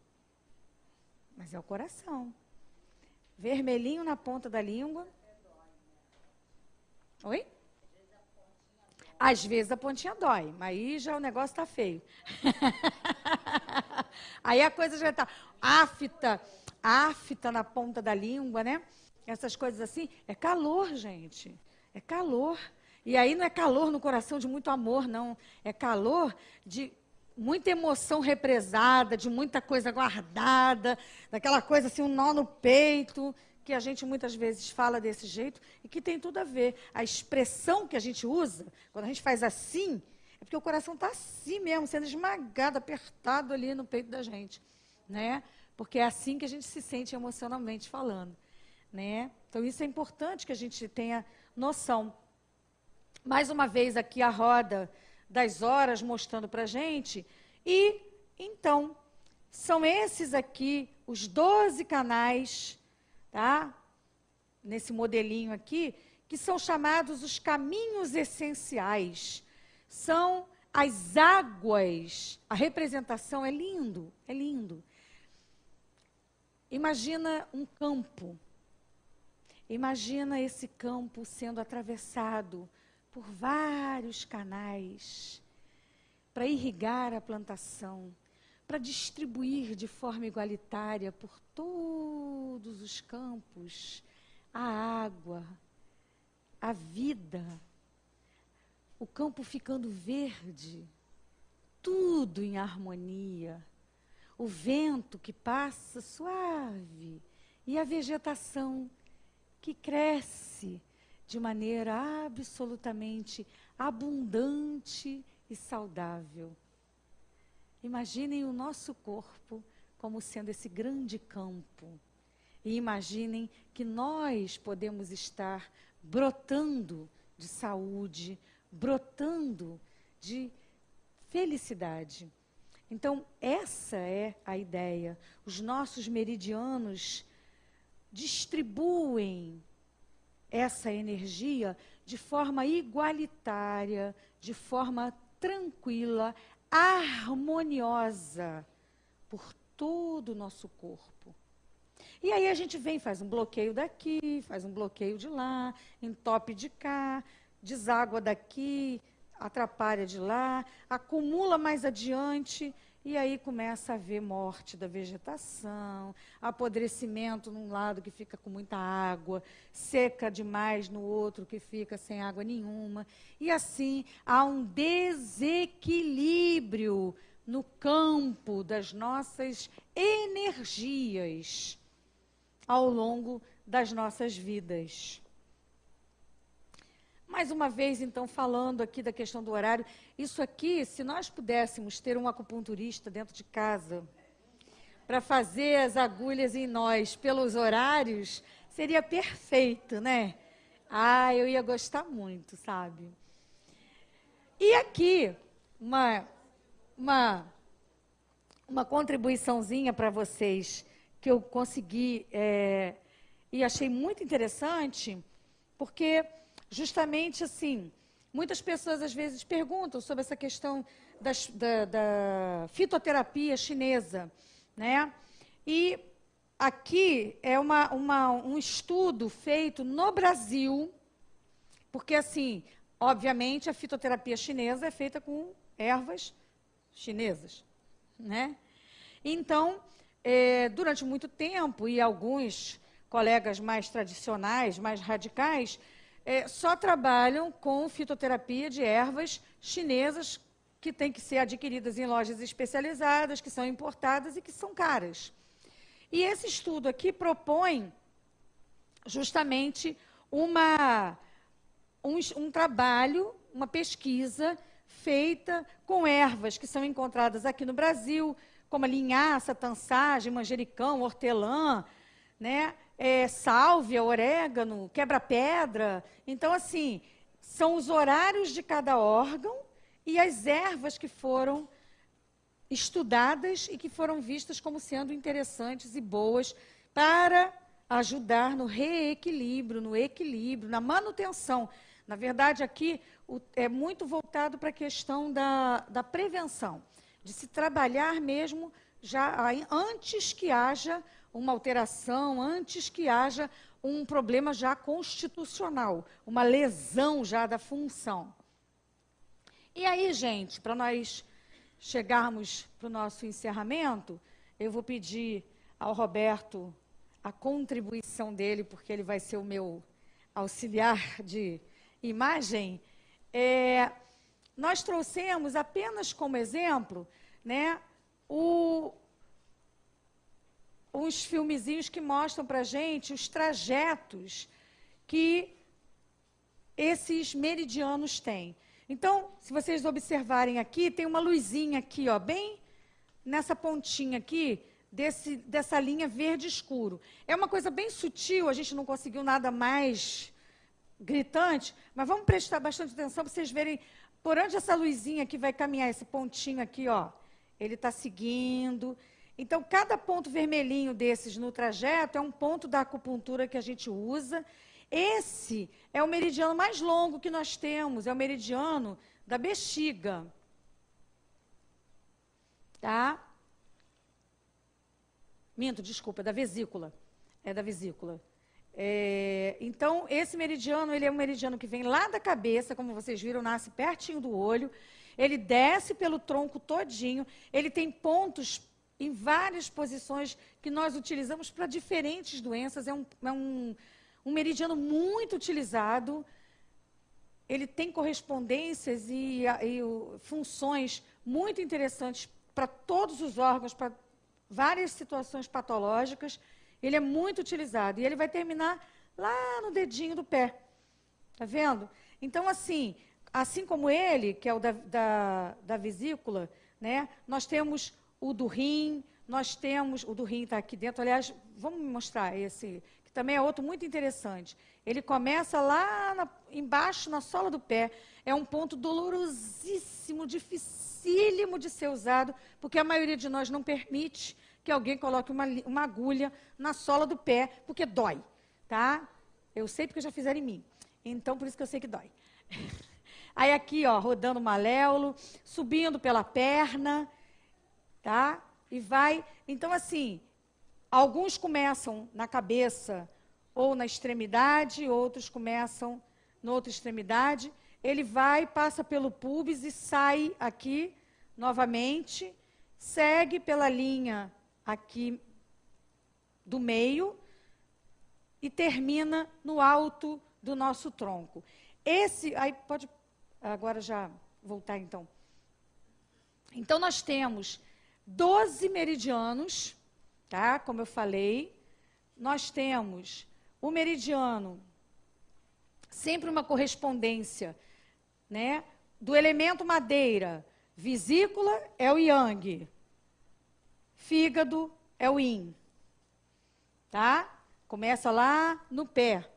mas é o coração. Vermelhinho na ponta da língua. Oi? Às vezes a pontinha dói, mas aí já o negócio está feio. Aí a coisa já está afta na ponta da língua, né? Essas coisas assim. É calor, gente. É calor. E aí não é calor no coração de muito amor, não. É calor de muita emoção represada, de muita coisa guardada, daquela coisa assim, um nó no peito, que a gente muitas vezes fala desse jeito e que tem tudo a ver. A expressão que a gente usa, quando a gente faz assim, é porque o coração está assim mesmo, sendo esmagado, apertado ali no peito da gente, né? Porque é assim que a gente se sente emocionalmente falando, né? Então, isso é importante que a gente tenha noção. Mais uma vez aqui a roda das horas mostrando para a gente. E, então, são esses aqui os 12 canais, tá? Nesse modelinho aqui, que são chamados os caminhos essenciais. São as águas. A representação é lindo, é lindo. Imagina um campo. Imagina esse campo sendo atravessado por vários canais para irrigar a plantação, para distribuir de forma igualitária por todos os campos a água, a vida, o campo ficando verde, tudo em harmonia, o vento que passa suave e a vegetação que cresce de maneira absolutamente abundante e saudável. Imaginem o nosso corpo como sendo esse grande campo. E imaginem que nós podemos estar brotando de saúde, brotando de felicidade. Então, essa é a ideia. Os nossos meridianos distribuem essa energia de forma igualitária, de forma tranquila, harmoniosa por todo o nosso corpo. E aí a gente vem, faz um bloqueio daqui, faz um bloqueio de lá, entope de cá, deságua daqui, atrapalha de lá, acumula mais adiante, e aí começa a haver morte da vegetação, apodrecimento num lado que fica com muita água, seca demais no outro que fica sem água nenhuma. E assim há um desequilíbrio no campo das nossas energias ao longo das nossas vidas. Mais uma vez, então, falando aqui da questão do horário, isso aqui, se nós pudéssemos ter um acupunturista dentro de casa para fazer as agulhas em nós pelos horários, seria perfeito, né? Ah, eu ia gostar muito, sabe? E aqui, uma contribuiçãozinha para vocês que eu consegui e achei muito interessante, porque justamente assim, muitas pessoas às vezes perguntam sobre essa questão da fitoterapia chinesa, né? E aqui é um estudo feito no Brasil, porque assim, obviamente a fitoterapia chinesa é feita com ervas chinesas, né? Então, durante muito tempo, e alguns colegas mais tradicionais, mais radicais, só trabalham com fitoterapia de ervas chinesas que têm que ser adquiridas em lojas especializadas, que são importadas e que são caras. E esse estudo aqui propõe justamente um trabalho, uma pesquisa feita com ervas que são encontradas aqui no Brasil, como a linhaça, tansagem, manjericão, hortelã, né? Sálvia, orégano, quebra-pedra. Então, assim, são os horários de cada órgão e as ervas que foram estudadas e que foram vistas como sendo interessantes e boas para ajudar no reequilíbrio, no equilíbrio, na manutenção. Na verdade, aqui é muito voltado para a questão da prevenção, de se trabalhar mesmo já antes que haja uma alteração, antes que haja um problema já constitucional, uma lesão já da função. E aí, gente, para nós chegarmos para o nosso encerramento, eu vou pedir ao Roberto a contribuição dele, porque ele vai ser o meu auxiliar de imagem. Nós trouxemos apenas como exemplo, né, uns filmezinhos que mostram para a gente os trajetos que esses meridianos têm. Então, se vocês observarem aqui, tem uma luzinha aqui, ó, bem nessa pontinha aqui, dessa linha verde escuro. É uma coisa bem sutil, a gente não conseguiu nada mais gritante, mas vamos prestar bastante atenção para vocês verem por onde essa luzinha aqui vai caminhar, esse pontinho aqui, ó. Ele está seguindo. Então, cada ponto vermelhinho desses no trajeto é um ponto da acupuntura que a gente usa. Esse é o meridiano mais longo que nós temos, é o meridiano da bexiga. Tá? Minto, desculpa, da vesícula. É da vesícula. Então, esse meridiano, ele é um meridiano que vem lá da cabeça, como vocês viram, nasce pertinho do olho. Ele desce pelo tronco todinho. Ele tem pontos em várias posições que nós utilizamos para diferentes doenças. É um meridiano muito utilizado. Ele tem correspondências e funções muito interessantes para todos os órgãos, para várias situações patológicas. Ele é muito utilizado. E ele vai terminar lá no dedinho do pé. Está vendo? Então, assim como ele, que é o da vesícula, né, nós temos o do rim, nós temos... O do rim está aqui dentro. Aliás, vamos mostrar esse, que também é outro muito interessante. Ele começa lá embaixo, na sola do pé. É um ponto dolorosíssimo, dificílimo de ser usado, porque a maioria de nós não permite que alguém coloque uma agulha na sola do pé, porque dói, tá? Eu sei porque já fizeram em mim. Então, por isso que eu sei que dói. Aí aqui, ó, rodando o maléolo, subindo pela perna, tá? E vai... Então, assim, alguns começam na cabeça ou na extremidade, outros começam na outra extremidade. Ele vai, passa pelo púbis e sai aqui novamente, segue pela linha aqui do meio e termina no alto do nosso tronco. Aí pode agora já voltar então. Então nós temos 12 meridianos, tá? Como eu falei, nós temos o meridiano, sempre uma correspondência, né? Do elemento madeira, vesícula é o yang, fígado é o yin, tá? Começa lá no pé.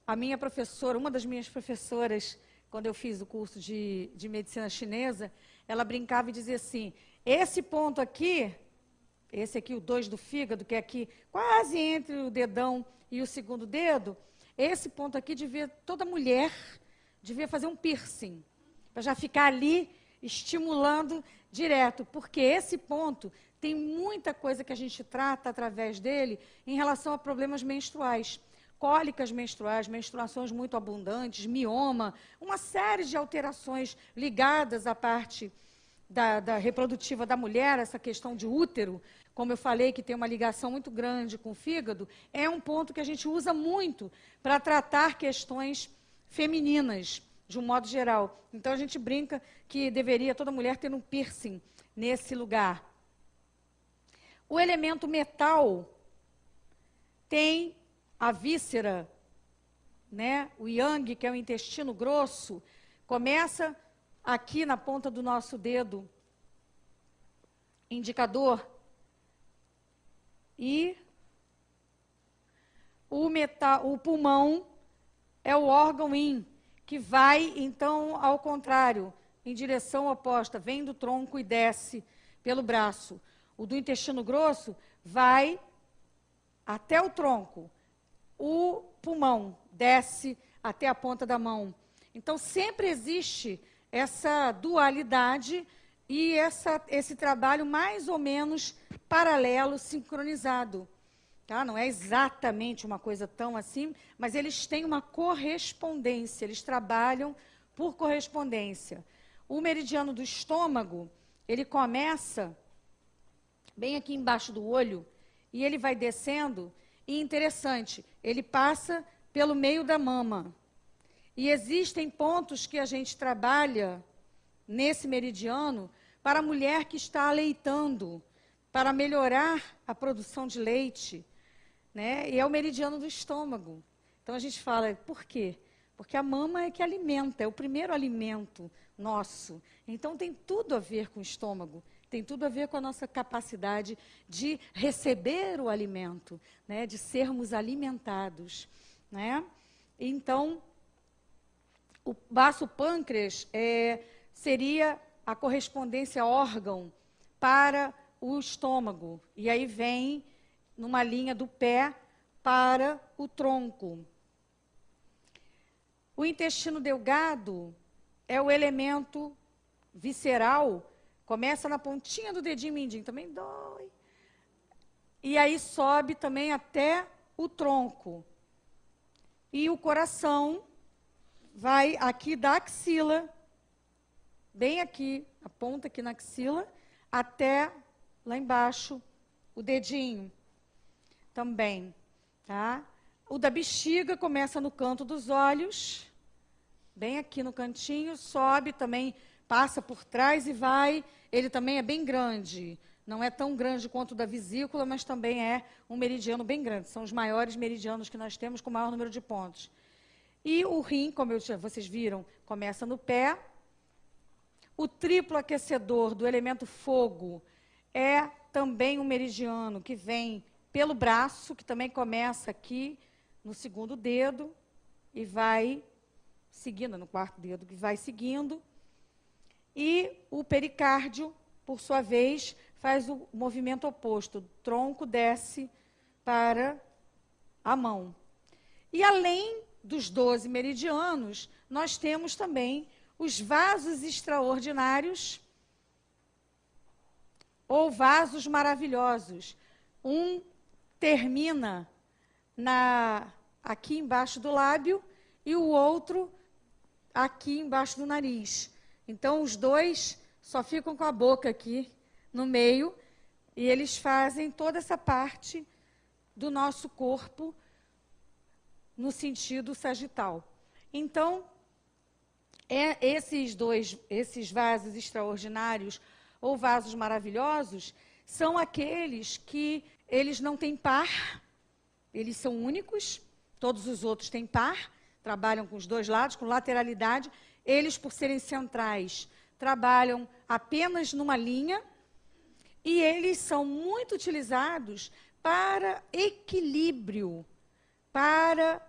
A minha professora, uma das minhas professoras, quando eu fiz o curso de medicina chinesa, ela brincava e dizia assim, esse ponto aqui, esse aqui, o 2 do fígado, que é aqui quase entre o dedão e o segundo dedo, esse ponto aqui toda mulher devia fazer um piercing, para já ficar ali estimulando direto, porque esse ponto tem muita coisa que a gente trata através dele em relação a problemas menstruais. Cólicas menstruais, menstruações muito abundantes, mioma, uma série de alterações ligadas à parte da reprodutiva da mulher, essa questão de útero, como eu falei, que tem uma ligação muito grande com o fígado, é um ponto que a gente usa muito para tratar questões femininas, de um modo geral. Então, a gente brinca que deveria toda mulher ter um piercing nesse lugar. O elemento metal tem a víscera, né? O yang, que é o intestino grosso, começa aqui na ponta do nosso dedo indicador e o pulmão é o órgão yin, que vai, então, ao contrário, em direção oposta, vem do tronco e desce pelo braço. O do intestino grosso vai até o tronco. O pulmão desce até a ponta da mão. Então, sempre existe essa dualidade e esse trabalho mais ou menos paralelo, sincronizado. Tá? Não é exatamente uma coisa tão assim, mas eles têm uma correspondência, eles trabalham por correspondência. O meridiano do estômago, ele começa bem aqui embaixo do olho e ele vai descendo. E interessante, ele passa pelo meio da mama. E existem pontos que a gente trabalha nesse meridiano para a mulher que está aleitando, para melhorar a produção de leite, né? E é o meridiano do estômago. Então a gente fala, por quê? Porque a mama é que alimenta, é o primeiro alimento nosso. Então tem tudo a ver com o estômago. Tem tudo a ver com a nossa capacidade de receber o alimento, né? De sermos alimentados, né? Então, o baço pâncreas seria a correspondência órgão para o estômago. E aí vem numa linha do pé para o tronco. O intestino delgado é o elemento visceral. Começa na pontinha do dedinho mindinho, também dói. e aí sobe também até o tronco. E o coração vai aqui da axila, bem aqui, a ponta aqui na axila, até lá embaixo, o dedinho também, tá? O da bexiga começa no canto dos olhos, bem aqui no cantinho, sobe também, passa por trás e vai. Ele também é bem grande, não é tão grande quanto o da vesícula, mas também é um meridiano bem grande. São os maiores meridianos que nós temos com o maior número de pontos. E o rim, como vocês viram, começa no pé. O triplo aquecedor do elemento fogo é também um meridiano que vem pelo braço, que também começa aqui no segundo dedo e vai seguindo, no quarto dedo, que vai seguindo. E o pericárdio, por sua vez, faz o movimento oposto. O tronco desce para a mão. E além dos 12 meridianos, nós temos também os vasos extraordinários ou vasos maravilhosos. Um termina aqui embaixo do lábio e o outro aqui embaixo do nariz. Então, os dois só ficam com a boca aqui no meio e eles fazem toda essa parte do nosso corpo no sentido sagital. Então, esses vasos extraordinários ou vasos maravilhosos são aqueles que eles não têm par, eles são únicos, todos os outros têm par, trabalham com os dois lados, com lateralidade. Eles, por serem centrais, trabalham apenas numa linha e eles são muito utilizados para equilíbrio, para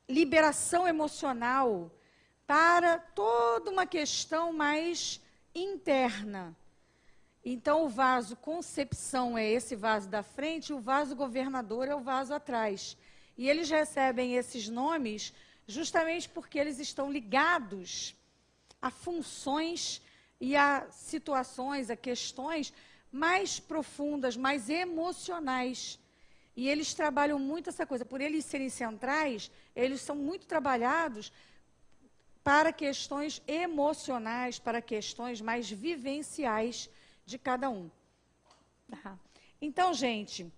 liberação emocional, para toda uma questão mais interna. Então, o vaso concepção é esse vaso da frente, e o vaso governador é o vaso atrás. E eles recebem esses nomes justamente porque eles estão ligados a funções e a situações, a questões mais profundas, mais emocionais. E eles trabalham muito essa coisa. Por eles serem centrais, eles são muito trabalhados para questões emocionais, para questões mais vivenciais de cada um. Tá? Então, gente,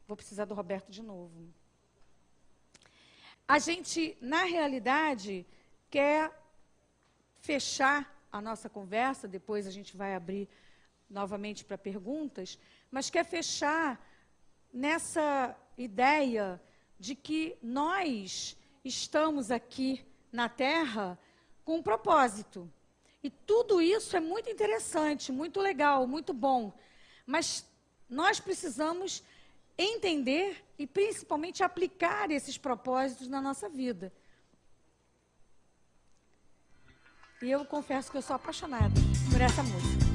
vou precisar do Roberto de novo. A gente, na realidade, quer fechar a nossa conversa, depois a gente vai abrir novamente para perguntas, mas quer fechar nessa ideia de que nós estamos aqui na Terra com um propósito. E tudo isso é muito interessante, muito legal, muito bom. Mas nós precisamos entender e, principalmente, aplicar esses propósitos na nossa vida. E eu confesso que eu sou apaixonada por essa música.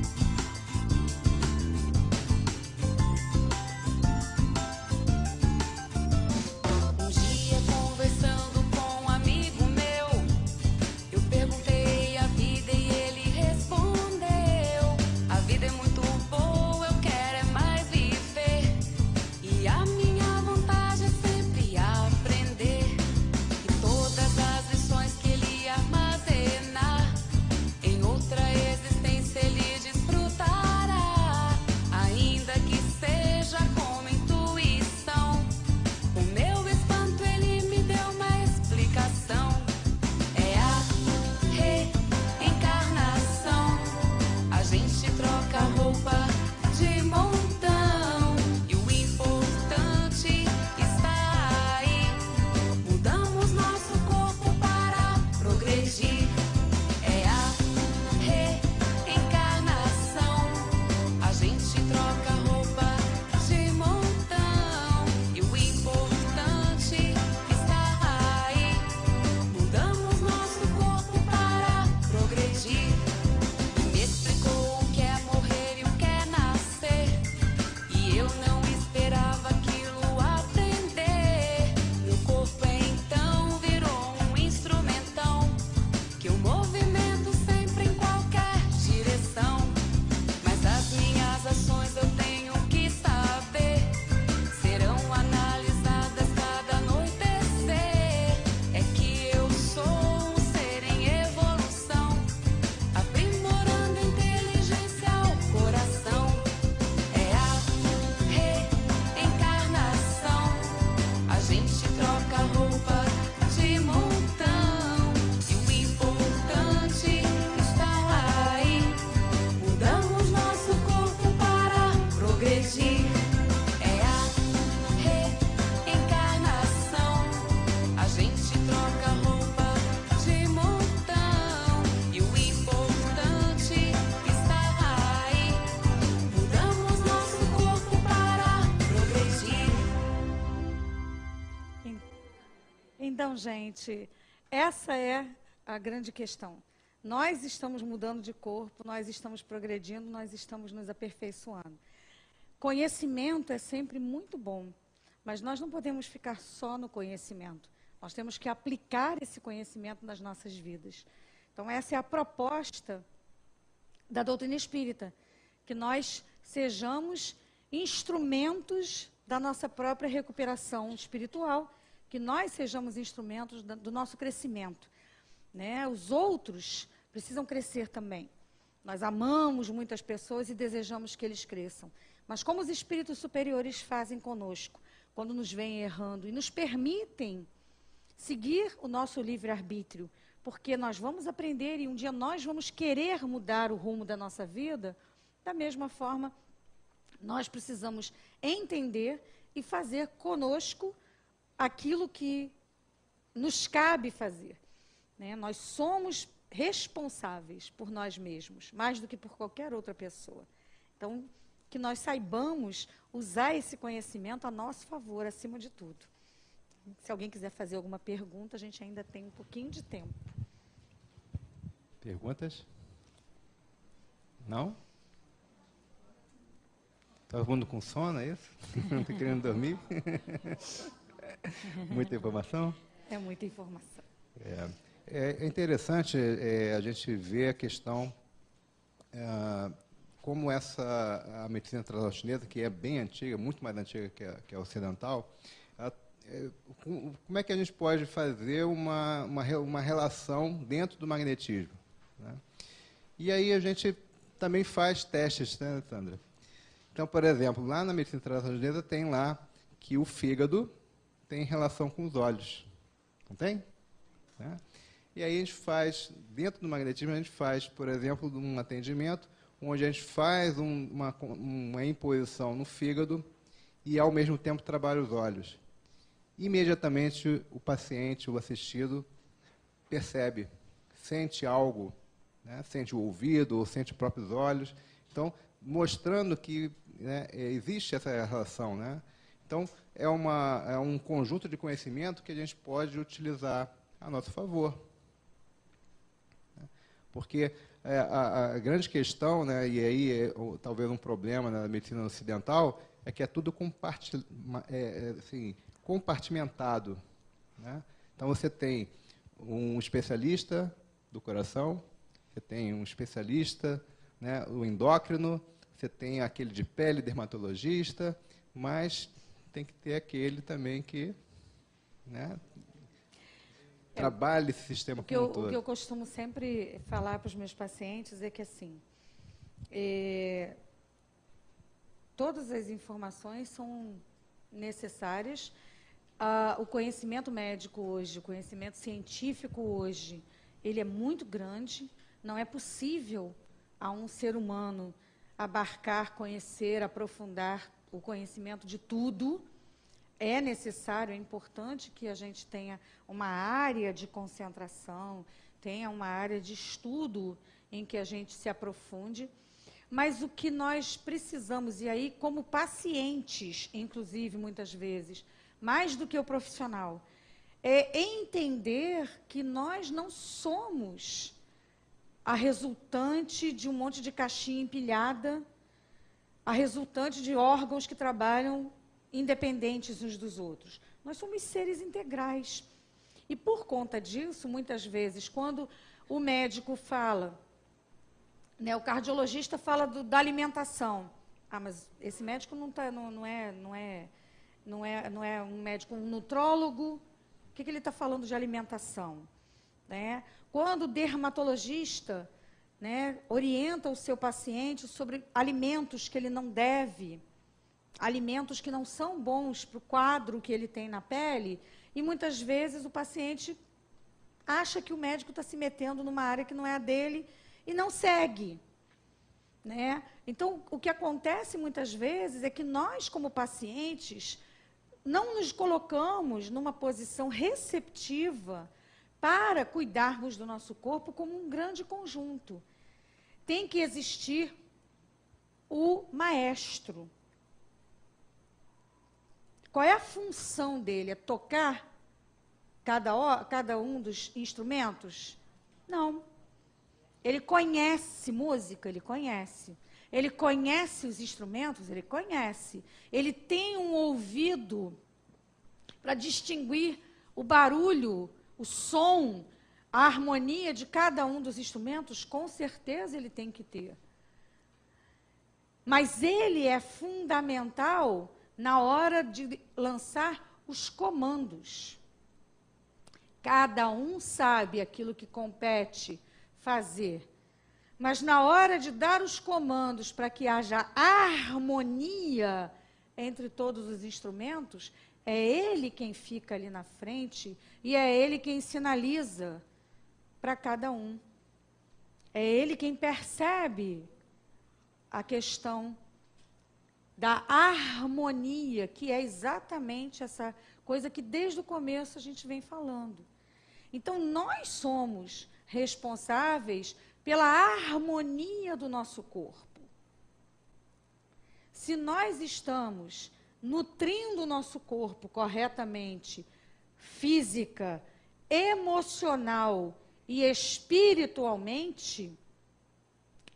Em outra existência ele Então, gente, essa é a grande questão. Nós estamos mudando de corpo, nós estamos progredindo, nós estamos nos aperfeiçoando. Conhecimento é sempre muito bom, mas nós não podemos ficar só no conhecimento. Nós temos que aplicar esse conhecimento nas nossas vidas. Então, essa é a proposta da doutrina espírita, que nós sejamos instrumentos da nossa própria recuperação espiritual, que nós sejamos instrumentos do nosso crescimento, né? Os outros precisam crescer também. Nós amamos muitas pessoas e desejamos que eles cresçam. Mas como os espíritos superiores fazem conosco, quando nos veem errando e nos permitem seguir o nosso livre-arbítrio, porque nós vamos aprender e um dia nós vamos querer mudar o rumo da nossa vida, da mesma forma, nós precisamos entender e fazer conosco aquilo que nos cabe fazer, né? Nós somos responsáveis por nós mesmos, mais do que por qualquer outra pessoa. Então, que nós saibamos usar esse conhecimento a nosso favor, acima de tudo. Se alguém quiser fazer alguma pergunta, a gente ainda tem um pouquinho de tempo. Perguntas? Não? Todo mundo com sono, é isso? Não está querendo dormir? Muita informação? É muita informação. É interessante a gente ver a questão, como a medicina tradicional chinesa, que é bem antiga, muito mais antiga que a ocidental, como é que a gente pode fazer uma relação dentro do magnetismo, né? E aí a gente também faz testes, né, Sandra? Então, por exemplo, lá na medicina tradicional chinesa tem lá que o fígado tem relação com os olhos, não tem? Né? E aí a gente faz, dentro do magnetismo, a gente faz, por exemplo, um atendimento onde a gente faz uma imposição no fígado e, ao mesmo tempo, trabalha os olhos. Imediatamente, o paciente, o assistido, percebe, sente algo, né? Sente o ouvido ou sente os próprios olhos. Então, mostrando que, né, existe essa relação, né? Então, é um conjunto de conhecimento que a gente pode utilizar a nosso favor. Porque a grande questão, né, e aí talvez um problema na medicina ocidental, é que é tudo compartimentado, né? Então, você tem um especialista do coração, você tem um especialista, né, o endócrino, você tem aquele de pele, dermatologista, mas tem que ter aquele também que, né, trabalha esse sistema como um todo. O que eu costumo sempre falar para os meus pacientes é que, assim, todas as informações são necessárias. O conhecimento médico hoje, o conhecimento científico hoje, ele é muito grande. Não é possível a um ser humano abarcar, conhecer, aprofundar o conhecimento de tudo. É necessário, é importante que a gente tenha uma área de concentração, tenha uma área de estudo em que a gente se aprofunde. Mas o que nós precisamos, e aí como pacientes, inclusive, muitas vezes, mais do que o profissional, é entender que nós não somos a resultante de um monte de caixinha empilhada, a resultante de órgãos que trabalham independentes uns dos outros. Nós somos seres integrais. E por conta disso, muitas vezes, quando o médico fala, né, o cardiologista fala da alimentação. Mas esse médico não é um médico, um nutrólogo. O que ele está falando de alimentação? Né? Quando o dermatologista, né, orienta o seu paciente sobre alimentos que ele não deve, alimentos que não são bons para o quadro que ele tem na pele, e muitas vezes o paciente acha que o médico está se metendo numa área que não é a dele e não segue, né? Então, o que acontece muitas vezes é que nós, como pacientes, não nos colocamos numa posição receptiva para cuidarmos do nosso corpo como um grande conjunto. Tem que existir o maestro. Qual é a função dele? É tocar cada um dos instrumentos? Não. Ele conhece música? Ele conhece. Ele conhece os instrumentos? Ele conhece. Ele tem um ouvido para distinguir o barulho, o som, a harmonia de cada um dos instrumentos? Com certeza ele tem que ter. Mas ele é fundamental na hora de lançar os comandos. Cada um sabe aquilo que compete fazer. Mas na hora de dar os comandos para que haja harmonia entre todos os instrumentos, é ele quem fica ali na frente e é ele quem sinaliza para cada um. É ele quem percebe a questão da harmonia, que é exatamente essa coisa que desde o começo a gente vem falando. Então, nós somos responsáveis pela harmonia do nosso corpo. Se nós estamos nutrindo o nosso corpo corretamente, física, emocional e espiritualmente,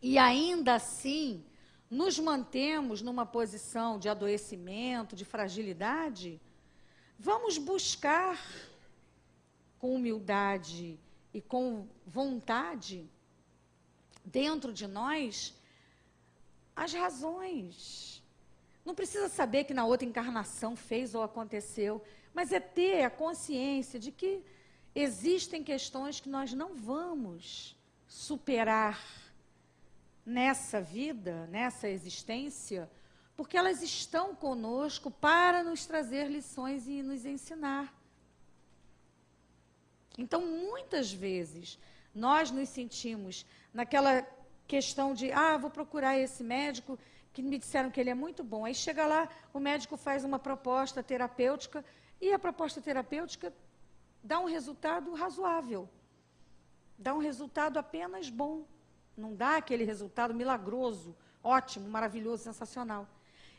e ainda assim nos mantemos numa posição de adoecimento, de fragilidade, vamos buscar com humildade e com vontade dentro de nós as razões. Não precisa saber que na outra encarnação fez ou aconteceu, mas é ter a consciência de que existem questões que nós não vamos superar nessa vida, nessa existência, porque elas estão conosco para nos trazer lições e nos ensinar. Então, muitas vezes, nós nos sentimos naquela questão de, vou procurar esse médico, que me disseram que ele é muito bom. Aí chega lá, o médico faz uma proposta terapêutica, e a proposta terapêutica dá um resultado razoável. Dá um resultado apenas bom. Não dá aquele resultado milagroso, ótimo, maravilhoso, sensacional.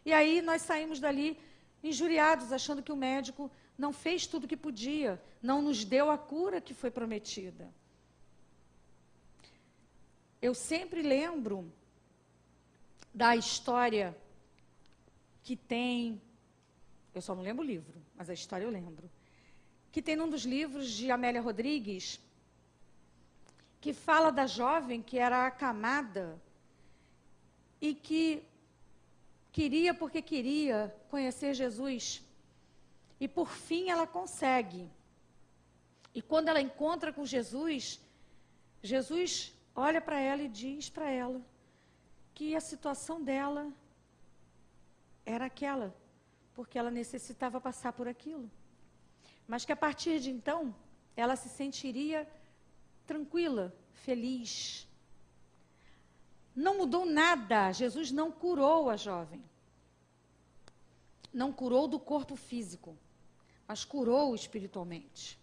E aí nós saímos dali injuriados, achando que o médico não fez tudo o que podia, não nos deu a cura que foi prometida. Eu sempre lembro da história que tem, eu só não lembro o livro, mas a história eu lembro, que tem num dos livros de Amélia Rodrigues, que fala da jovem que era acamada e que queria porque queria conhecer Jesus. E, por fim, ela consegue. E quando ela encontra com Jesus, Jesus olha para ela e diz para ela que a situação dela era aquela, porque ela necessitava passar por aquilo. Mas que, a partir de então, ela se sentiria tranquila, feliz. Não mudou nada. Jesus não curou a jovem. Não curou do corpo físico, mas curou espiritualmente.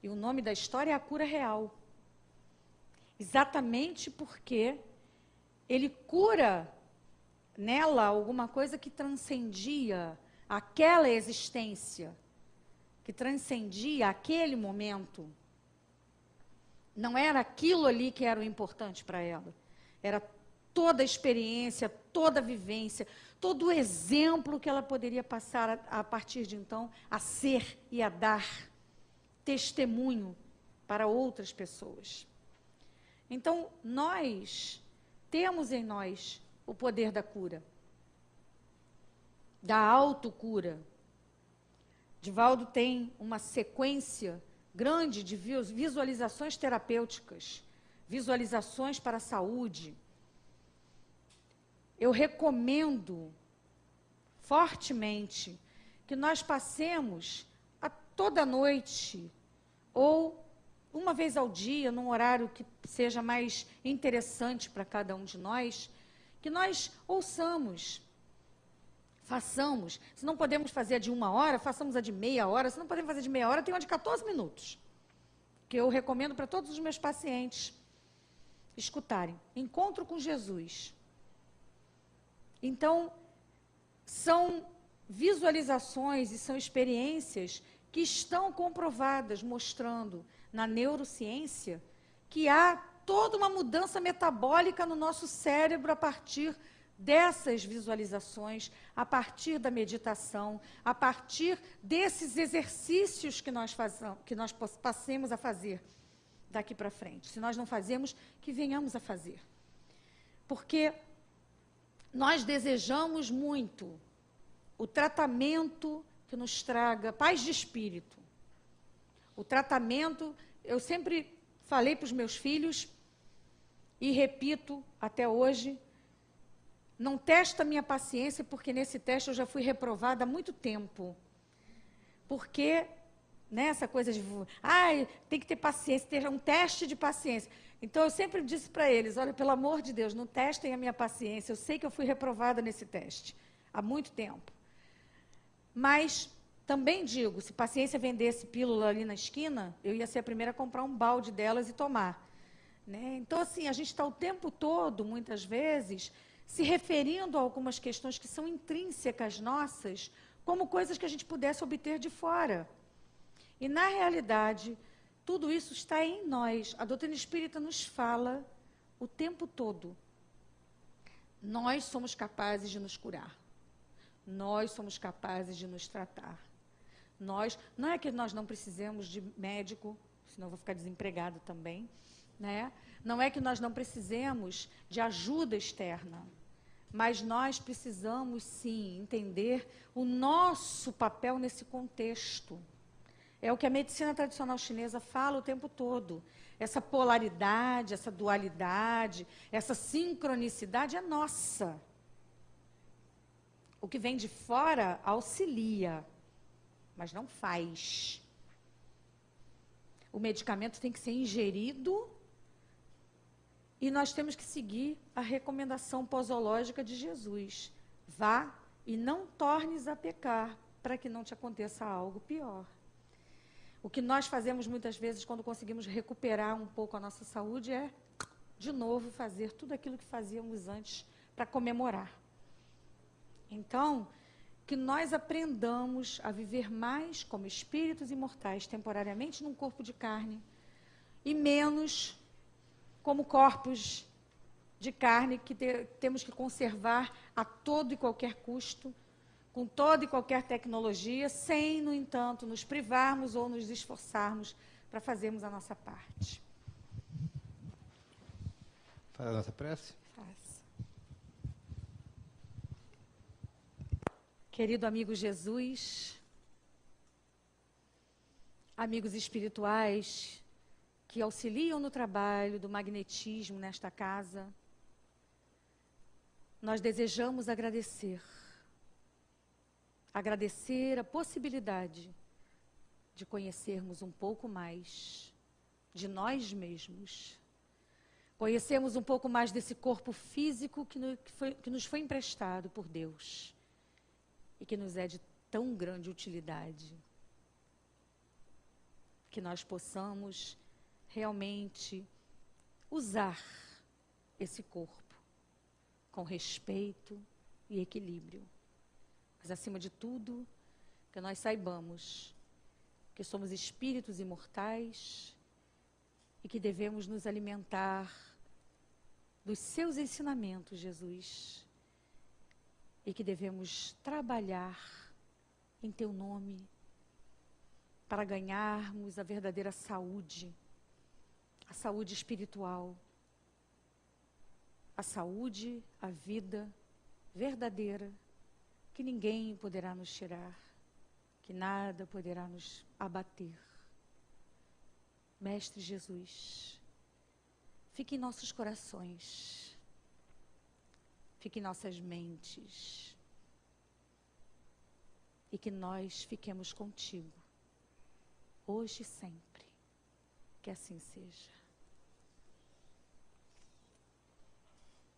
E o nome da história é a cura real. Exatamente porque ele cura nela alguma coisa que transcendia aquela existência, que transcendia aquele momento. Não era aquilo ali que era o importante para ela. Era toda a experiência, toda a vivência, todo o exemplo que ela poderia passar a partir de então a ser e a dar testemunho para outras pessoas. Então, nós temos em nós o poder da cura, da autocura. Divaldo tem uma sequência grande de visualizações terapêuticas, visualizações para a saúde. Eu recomendo fortemente que nós passemos toda noite, ou uma vez ao dia, num horário que seja mais interessante para cada um de nós, que nós ouçamos, façamos. Se não podemos fazer a de 1 hora, façamos a de meia hora. Se não podemos fazer de meia hora, tem uma de 14 minutos, que eu recomendo para todos os meus pacientes escutarem. Encontro com Jesus. Então, são visualizações e são experiências que estão comprovadas, mostrando na neurociência que há toda uma mudança metabólica no nosso cérebro a partir dessas visualizações, a partir da meditação, a partir desses exercícios que nós passemos a fazer daqui para frente. Se nós não fazemos, que venhamos a fazer. Porque nós desejamos muito o tratamento que nos traga paz de espírito. O tratamento, eu sempre falei para os meus filhos, e repito até hoje, não testa a minha paciência, porque nesse teste eu já fui reprovada há muito tempo. Porque, né, essa coisa de, tem que ter paciência, ter um teste de paciência. Então, eu sempre disse para eles, olha, pelo amor de Deus, não testem a minha paciência, eu sei que eu fui reprovada nesse teste, há muito tempo. Mas, também digo, se paciência vendesse pílula ali na esquina, eu ia ser a primeira a comprar um balde delas e tomar. Né? Então, assim, a gente está o tempo todo, muitas vezes, se referindo a algumas questões que são intrínsecas nossas, como coisas que a gente pudesse obter de fora. E, na realidade, tudo isso está em nós. A doutrina espírita nos fala o tempo todo. Nós somos capazes de nos curar. Nós somos capazes de nos tratar. Não é que nós não precisemos de médico, senão eu vou ficar desempregado também, né? Não é que nós não precisemos de ajuda externa, mas nós precisamos, sim, entender o nosso papel nesse contexto. É o que a medicina tradicional chinesa fala o tempo todo. Essa polaridade, essa dualidade, essa sincronicidade é nossa. O que vem de fora auxilia, mas não faz. O medicamento tem que ser ingerido e nós temos que seguir a recomendação posológica de Jesus. Vá e não tornes a pecar, para que não te aconteça algo pior. O que nós fazemos muitas vezes quando conseguimos recuperar um pouco a nossa saúde é, de novo, fazer tudo aquilo que fazíamos antes para comemorar. Então, que nós aprendamos a viver mais como espíritos imortais, temporariamente num corpo de carne, e menos como corpos de carne que temos que conservar a todo e qualquer custo, com toda e qualquer tecnologia, sem, no entanto, nos privarmos ou nos esforçarmos para fazermos a nossa parte. Faz a nossa prece? Faça. Querido amigo Jesus, amigos espirituais que auxiliam no trabalho do magnetismo nesta casa, nós desejamos agradecer a possibilidade de conhecermos um pouco mais de nós mesmos, conhecermos um pouco mais desse corpo físico que nos foi emprestado por Deus e que nos é de tão grande utilidade, que nós possamos realmente usar esse corpo com respeito e equilíbrio. Mas, acima de tudo, que nós saibamos que somos espíritos imortais e que devemos nos alimentar dos seus ensinamentos, Jesus, e que devemos trabalhar em teu nome para ganharmos a verdadeira saúde, a saúde espiritual, a saúde, a vida verdadeira, que ninguém poderá nos tirar, que nada poderá nos abater. Mestre Jesus, fique em nossos corações, fique em nossas mentes, e que nós fiquemos contigo, hoje e sempre. Que assim seja.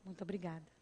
Muito obrigada.